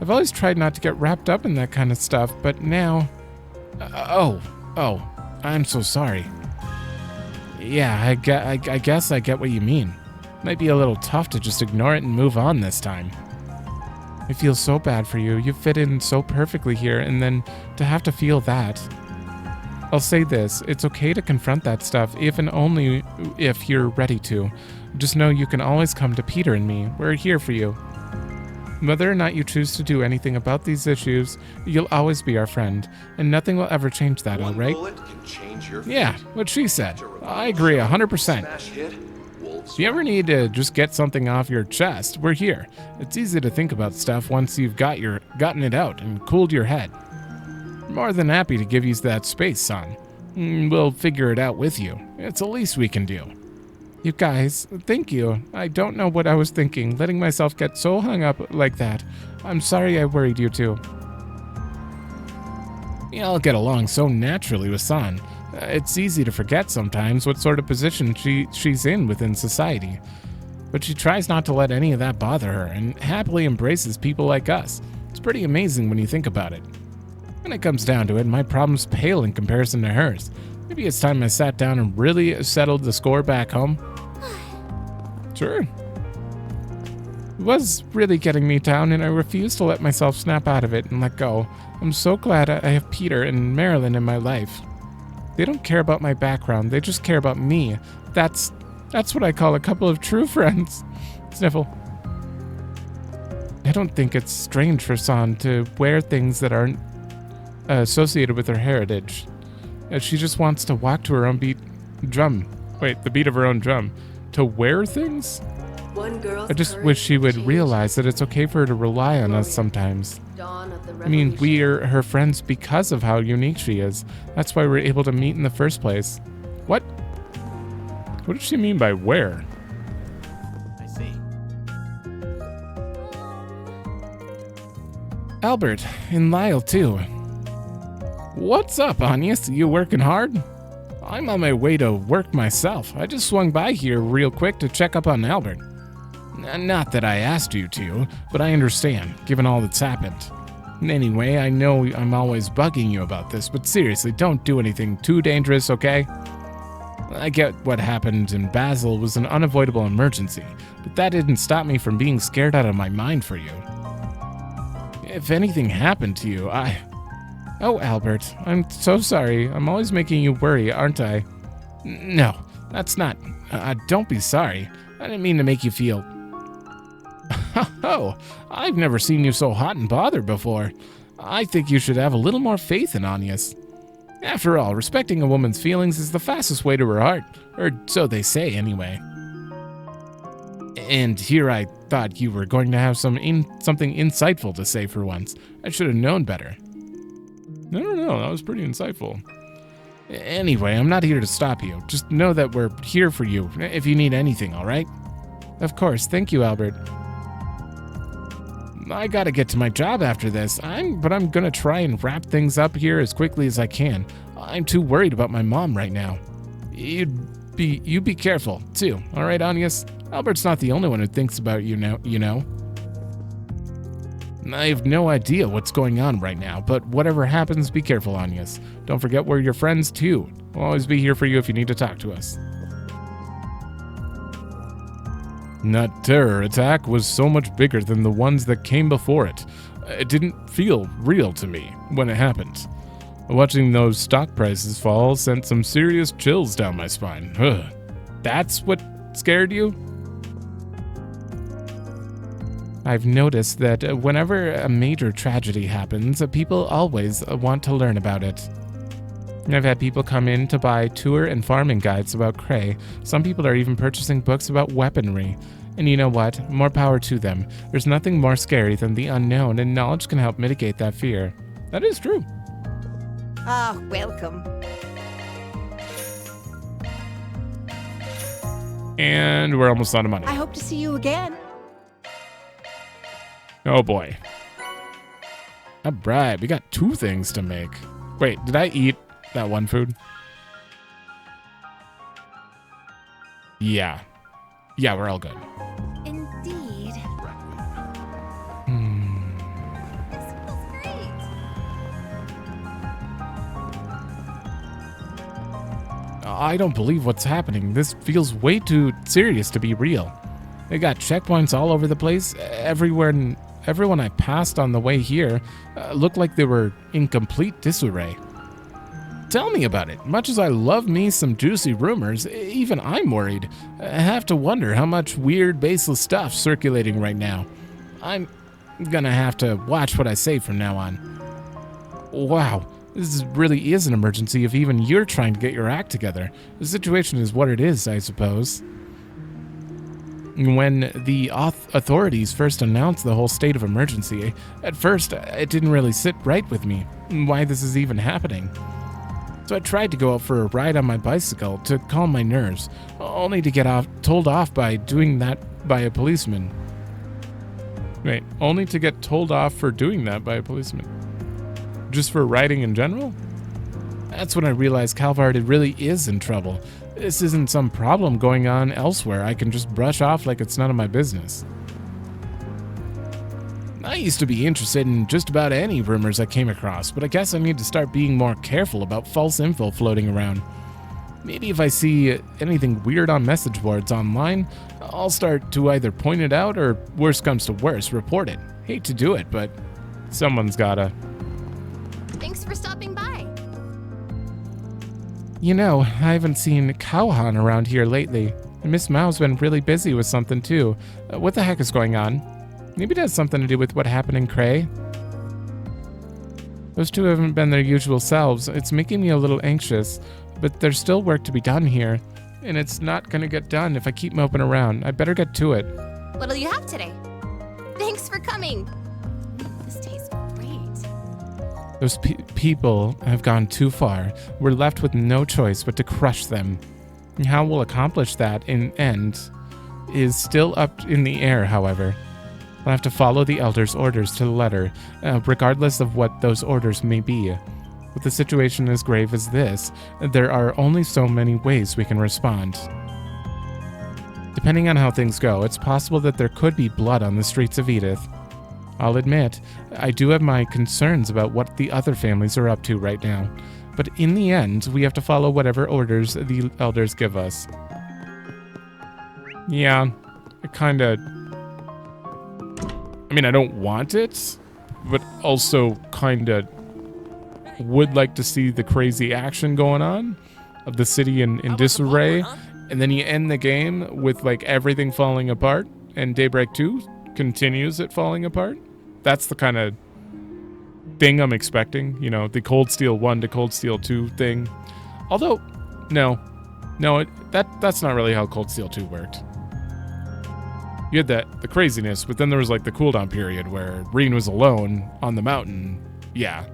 always tried not to get wrapped up in that kind of stuff, but now... Oh, I'm so sorry. Yeah, I guess I get what you mean. Might be a little tough to just ignore it and move on this time. I feel so bad for you. You fit in so perfectly here, and then to have to feel that. I'll say this, it's okay to confront that stuff if and only if you're ready to. Just know you can always come to Peter and me. We're here for you. Whether or not you choose to do anything about these issues, you'll always be our friend, and nothing will ever change that, all right? Yeah, what she said. I agree 100%. If you ever need to just get something off your chest, we're here. It's easy to think about stuff once you've gotten it out and cooled your head. More than happy to give you that space, son. We'll figure it out with you. It's the least we can do. You guys, thank you. I don't know what I was thinking, letting myself get so hung up like that. I'm sorry I worried you too. Y'all get along so naturally with San. It's easy to forget sometimes what sort of position she's in within society. But she tries not to let any of that bother her and happily embraces people like us. It's pretty amazing when you think about it. When it comes down to it, my problems pale in comparison to hers. Maybe it's time I sat down and really settled the score back home. Sure. It was really getting me down, and I refused to let myself snap out of it and let go. I'm so glad I have Peter and Marilyn in my life. They don't care about my background, they just care about me. That's what I call a couple of true friends. Sniffle. I don't think it's strange for San to wear things that aren't associated with her heritage. She just wants to walk to her own the beat of her own drum. To wear things? I just wish she would realize that it's okay for her to rely on us sometimes. I mean, we're her friends because of how unique she is. That's why we're able to meet in the first place. What? What does she mean by where? I see. Albert, and Lyle too. What's up, Agnes? You working hard? I'm on my way to work myself. I just swung by here real quick to check up on Albert. Not that I asked you to, but I understand, given all that's happened. Anyway, I know I'm always bugging you about this, but seriously, don't do anything too dangerous, okay? I get what happened in Basel was an unavoidable emergency, but that didn't stop me from being scared out of my mind for you. If anything happened to you, Oh, Albert, I'm so sorry. I'm always making you worry, aren't I? No, that's not... don't be sorry. I didn't mean to make you feel... Oh, I've never seen you so hot and bothered before. I think you should have a little more faith in Agnes. After all, respecting a woman's feelings is the fastest way to her heart. Or so they say, anyway. And here I thought you were going to have something insightful to say for once. I should have known better. No, that was pretty insightful. Anyway, I'm not here to stop you. Just know that we're here for you if you need anything, all right? Of course, thank you, Albert. I gotta get to my job after this, but I'm gonna try and wrap things up here as quickly as I can. I'm too worried about my mom right now. You be careful, too, all right, Agnes? Albert's not the only one who thinks about you now, you know. I have no idea what's going on right now, but whatever happens, be careful, Anyas. Don't forget we're your friends, too. We'll always be here for you if you need to talk to us. That terror attack was so much bigger than the ones that came before it. It didn't feel real to me when it happened. Watching those stock prices fall sent some serious chills down my spine. Ugh. That's what scared you? I've noticed that whenever a major tragedy happens, people always want to learn about it. I've had people come in to buy tour and farming guides about Cray. Some people are even purchasing books about weaponry. And you know what? More power to them. There's nothing more scary than the unknown, and knowledge can help mitigate that fear. That is true. Ah, welcome. And we're almost out of money. I hope to see you again. Oh boy. Alright, we got 2 things to make. Wait, did I eat that one food? Yeah. Yeah, we're all good. Indeed. This feels great. I don't believe what's happening. This feels way too serious to be real. They got checkpoints all over the place. Everyone I passed on the way here looked like they were in complete disarray. Tell me about it. Much as I love me some juicy rumors, even I'm worried. I have to wonder how much weird, baseless stuff circulating right now. I'm gonna have to watch what I say from now on. Wow, this really is an emergency if even you're trying to get your act together. The situation is what it is, I suppose. When the authorities first announced the whole state of emergency, at first it didn't really sit right with me why this is even happening. So I tried to go out for a ride on my bicycle to calm my nerves, only to get told off by doing that by a policeman. Wait, only to get told off for doing that by a policeman? Just for riding in general? That's when I realized Calvard really is in trouble. This isn't some problem going on elsewhere I can just brush off like it's none of my business. I used to be interested in just about any rumors I came across, but I guess I need to start being more careful about false info floating around. Maybe if I see anything weird on message boards online, I'll start to either point it out or, worst comes to worst, report it. Hate to do it, but someone's gotta. Thanks for stopping by. You know, I haven't seen Cowhan around here lately. And Miss Mao's been really busy with something too. What the heck is going on? Maybe it has something to do with what happened in Cray. Those two haven't been their usual selves. It's making me a little anxious, but there's still work to be done here. And it's not gonna get done if I keep moping around. I better get to it. What'll you have today? Thanks for coming. This tastes great. Those people have gone too far. We're left with no choice but to crush them. And how we'll accomplish that in end is still up in the air, however. I'll have to follow the Elder's orders to the letter, regardless of what those orders may be. With a situation as grave as this, there are only so many ways we can respond. Depending on how things go, it's possible that there could be blood on the streets of Edith. I'll admit, I do have my concerns about what the other families are up to right now, but in the end, we have to follow whatever orders the Elders give us. Yeah, it kinda... I mean, I don't want it, but also kinda would like to see the crazy action going on of the city in disarray, and then you end the game with like everything falling apart, and Daybreak 2 continues it falling apart. That's the kind of thing I'm expecting, you know, the Cold Steel 1 to Cold Steel 2 thing. Although, no, that's not really how Cold Steel 2 worked. You had the craziness, but then there was like the cooldown period where Reen was alone on the mountain. Yeah,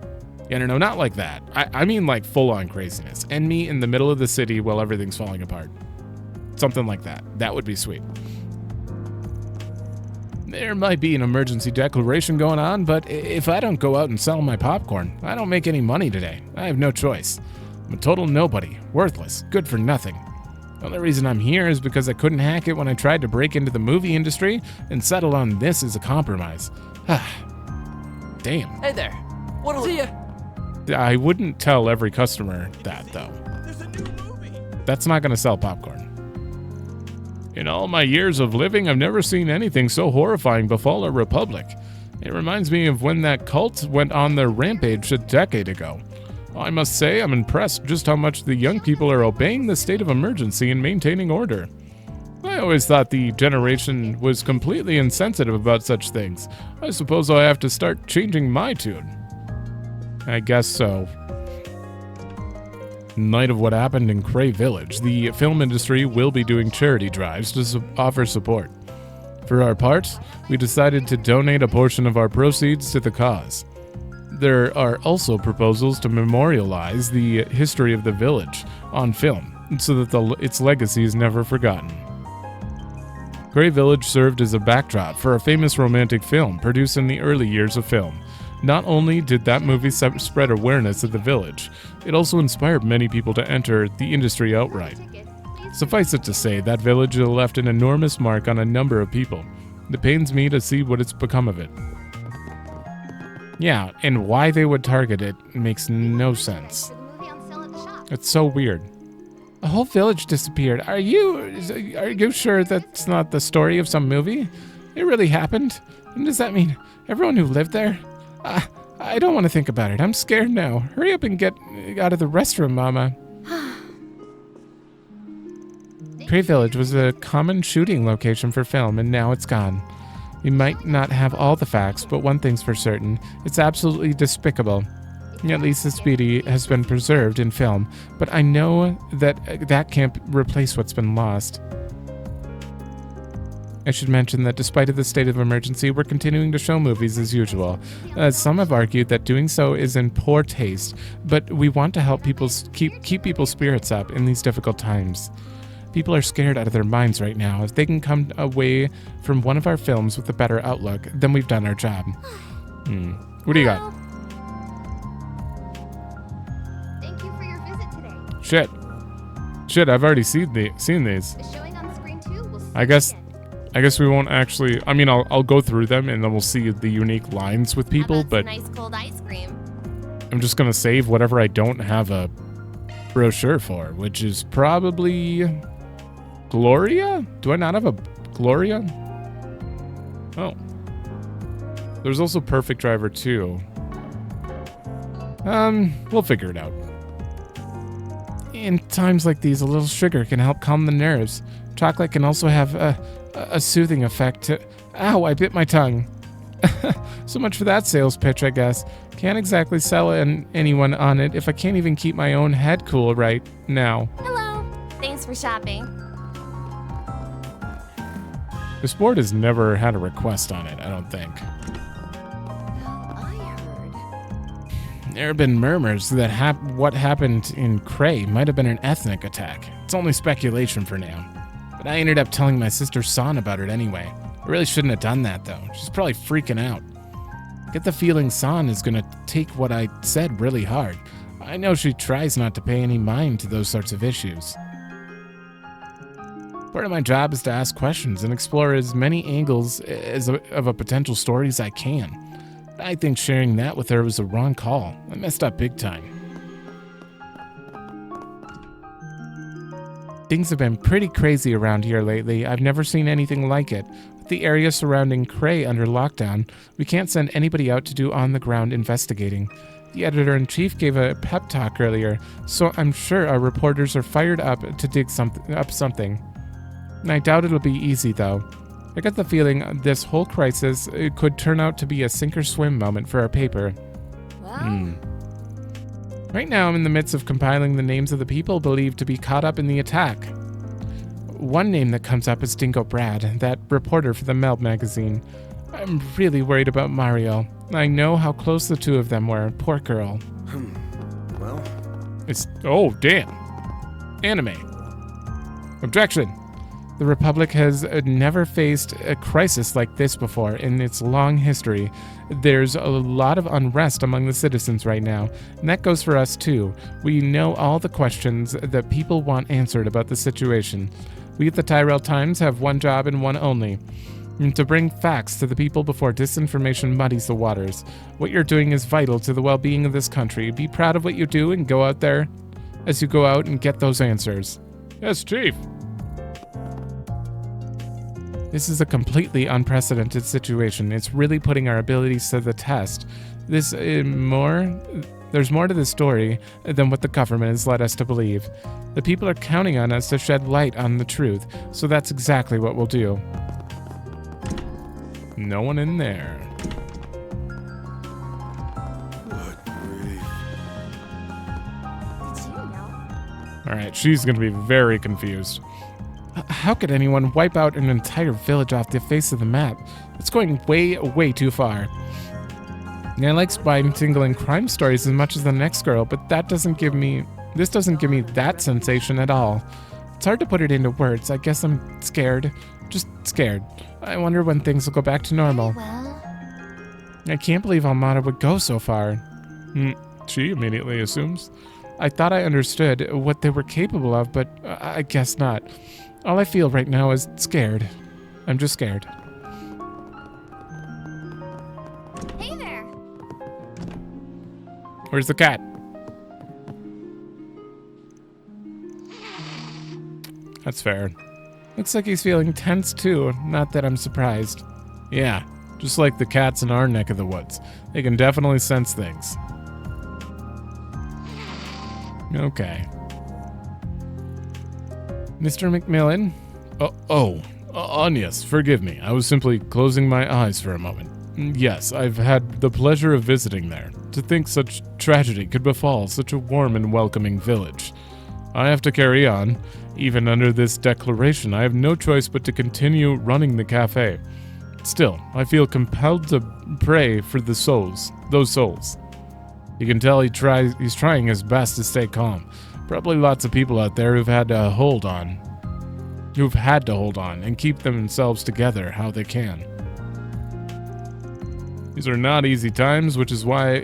no, not like that. I mean like full-on craziness. And me in the middle of the city while everything's falling apart. Something like that. That would be sweet. There might be an emergency declaration going on, but if I don't go out and sell my popcorn, I don't make any money today. I have no choice. I'm a total nobody, worthless, good for nothing. The only reason I'm here is because I couldn't hack it when I tried to break into the movie industry and settled on this as a compromise. damn. Hey there. What'll see ya? I wouldn't tell every customer that, though. That's not gonna sell popcorn. In all my years of living, I've never seen anything so horrifying befall our republic. It reminds me of when that cult went on their rampage a decade ago. I must say I'm impressed just how much the young people are obeying the state of emergency and maintaining order. I always thought the generation was completely insensitive about such things. I suppose I have to start changing my tune. I guess so. In light of what happened in Cray Village, the film industry will be doing charity drives to offer support. For our part, we decided to donate a portion of our proceeds to the cause. There are also proposals to memorialize the history of the village on film, so that its legacy is never forgotten. Cray Village served as a backdrop for a famous romantic film produced in the early years of film. Not only did that movie spread awareness of the village, it also inspired many people to enter the industry outright. Suffice it to say, that village left an enormous mark on a number of people. It pains me to see what it's become of it. Yeah, and why they would target it makes no sense. It's so weird. A whole village disappeared. Are you sure that's not the story of some movie? It really happened? And does that mean everyone who lived there? I don't want to think about it. I'm scared now. Hurry up and get out of the restroom, Mama. Cray Village was a common shooting location for film, and now it's gone. We might not have all the facts, but one thing's for certain. It's absolutely despicable. At least this beauty has been preserved in film, but I know that can't replace what's been lost. I should mention that despite the state of emergency, we're continuing to show movies as usual. Some have argued that doing so is in poor taste, but we want to help people keep people's spirits up in these difficult times. People are scared out of their minds right now. If they can come away from one of our films with a better outlook, then we've done our job. What do you got? Thank you for your visit today. Shit, I've already seen these. It's showing on the screen too. We'll see I guess we won't actually. I mean, I'll go through them and then we'll see the unique lines with people. But nice cold ice cream. I'm just gonna save whatever I don't have a brochure for, which is probably Gloria. Do I not have a Gloria? Oh, there's also Perfect Driver 2. We'll figure it out. In times like these, a little sugar can help calm the nerves. Chocolate can also have a soothing effect. Ow, I bit my tongue. So much for that sales pitch, I guess. Can't exactly sell anyone on it if I can't even keep my own head cool right now. Hello. Thanks for shopping. This board has never had a request on it, I don't think. There have been murmurs that what happened in Cray might have been an ethnic attack. It's only speculation for now. But I ended up telling my sister San about it anyway. I really shouldn't have done that, though. She's probably freaking out. I get the feeling San is going to take what I said really hard. I know she tries not to pay any mind to those sorts of issues. Part of my job is to ask questions and explore as many angles of a potential story as I can. I think sharing that with her was a wrong call. I messed up big time. Things have been pretty crazy around here lately. I've never seen anything like it. With the area surrounding Cray under lockdown, we can't send anybody out to do on-the-ground investigating. The editor-in-chief gave a pep talk earlier, so I'm sure our reporters are fired up to dig up something. I doubt it'll be easy, though. I got the feeling this whole crisis could turn out to be a sink-or-swim moment for our paper. Right now, I'm in the midst of compiling the names of the people believed to be caught up in the attack. One name that comes up is Dingo Brad, that reporter for the Meld magazine. I'm really worried about Mario. I know how close the two of them were. Poor girl. Well... Oh, damn. Anime. Objection. The Republic has never faced a crisis like this before in its long history. There's a lot of unrest among the citizens right now, and that goes for us too. We know all the questions that people want answered about the situation. We at the Tyrell Times have one job and one only. And to bring facts to the people before disinformation muddies the waters. What you're doing is vital to the well-being of this country. Be proud of what you do and go out there as you go out and get those answers. Yes, Chief. This is a completely unprecedented situation. It's really putting our abilities to the test. There's more to this story than what the government has led us to believe. The people are counting on us to shed light on the truth, so that's exactly what we'll do. No one in there. Alright, she's gonna be very confused. How could anyone wipe out an entire village off the face of the map? It's going way, way too far. I like spine-tingling crime stories as much as the next girl, but this doesn't give me that sensation at all. It's hard to put it into words. I guess I'm scared. Just scared. I wonder when things will go back to normal. I can't believe Almada would go so far. She immediately assumes. I thought I understood what they were capable of, but I guess not. All I feel right now is scared. I'm just scared. Hey there. Where's the cat? That's fair. Looks like he's feeling tense too, not that I'm surprised. Yeah, just like the cats in our neck of the woods. They can definitely sense things. Okay. Mr. McMillan? Yes, forgive me. I was simply closing my eyes for a moment. Yes, I've had the pleasure of visiting there. To think such tragedy could befall such a warm and welcoming village. I have to carry on. Even under this declaration, I have no choice but to continue running the cafe. Still, I feel compelled to pray for those souls. You can tell he's trying his best to stay calm. Probably lots of people out there who've had to hold on and keep themselves together how they can. These are not easy times, which is why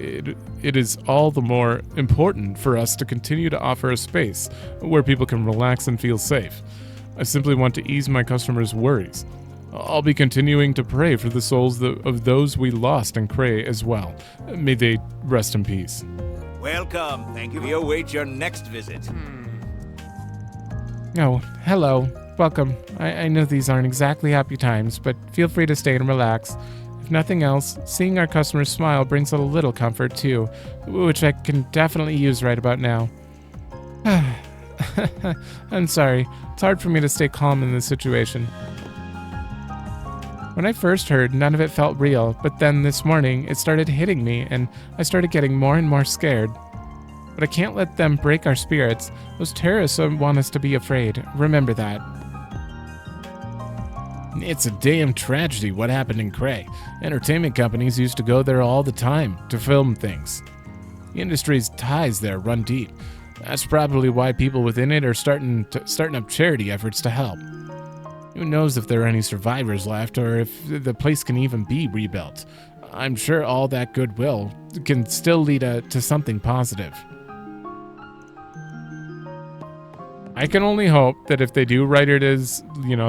it is all the more important for us to continue to offer a space where people can relax and feel safe. I simply want to ease my customers' worries. I'll be continuing to pray for the souls of those we lost in Cray as well. May they rest in peace. Welcome. Thank you. We await your next visit. Oh, hello. Welcome. I know these aren't exactly happy times, but feel free to stay and relax. If nothing else, seeing our customers smile brings a little comfort too, which I can definitely use right about now. I'm sorry. It's hard for me to stay calm in this situation. When I first heard, none of it felt real, but then this morning, it started hitting me, and I started getting more and more scared. But I can't let them break our spirits. Those terrorists want us to be afraid. Remember that. It's a damn tragedy what happened in Cray. Entertainment companies used to go there all the time to film things. The industry's ties there run deep. That's probably why people within it are starting up charity efforts to help. Who knows if there are any survivors left or if the place can even be rebuilt. I'm sure all that goodwill can still lead to something positive. I can only hope that if they do write it as,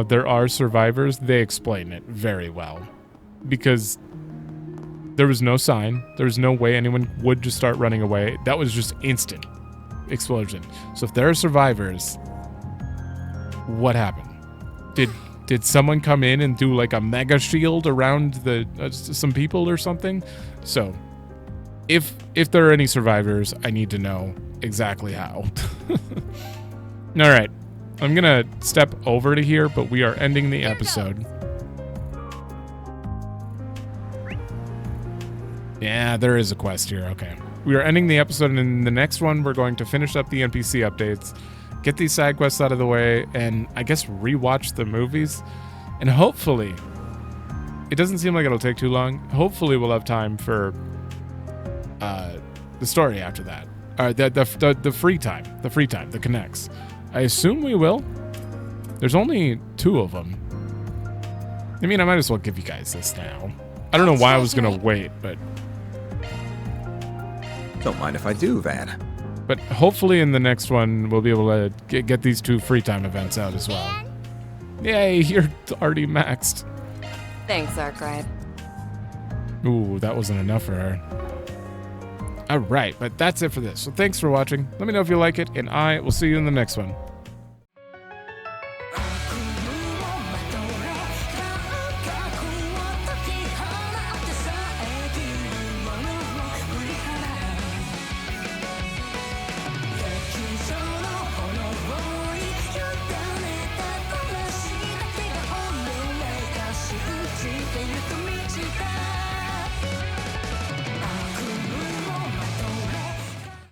there are survivors, they explain it very well. Because there was no sign. There was no way anyone would just start running away. That was just instant explosion. So if there are survivors, what happened? Did someone come in and do like a mega shield around some people or something? So if there are any survivors, I need to know exactly how. All right, I'm gonna step over to here, but we are ending the episode. Yeah, there is a quest here. Okay, we are ending the episode, and in the next one, we're going to finish up the NPC updates, get these side quests out of the way, and I guess rewatch the movies. And hopefully, it doesn't seem like it'll take too long. Hopefully, we'll have time for the story after that. The free time, the connects. I assume we will. There's only 2 of them. I mean, I might as well give you guys this now. I don't know why I was gonna wait, but don't mind if I do, Van. But hopefully in the next one, we'll be able to get these 2 free time events out as well. Yay, you're already maxed. Thanks, Arkride. Ooh, that wasn't enough for her. All right, but that's it for this. So thanks for watching. Let me know if you like it, and I will see you in the next one.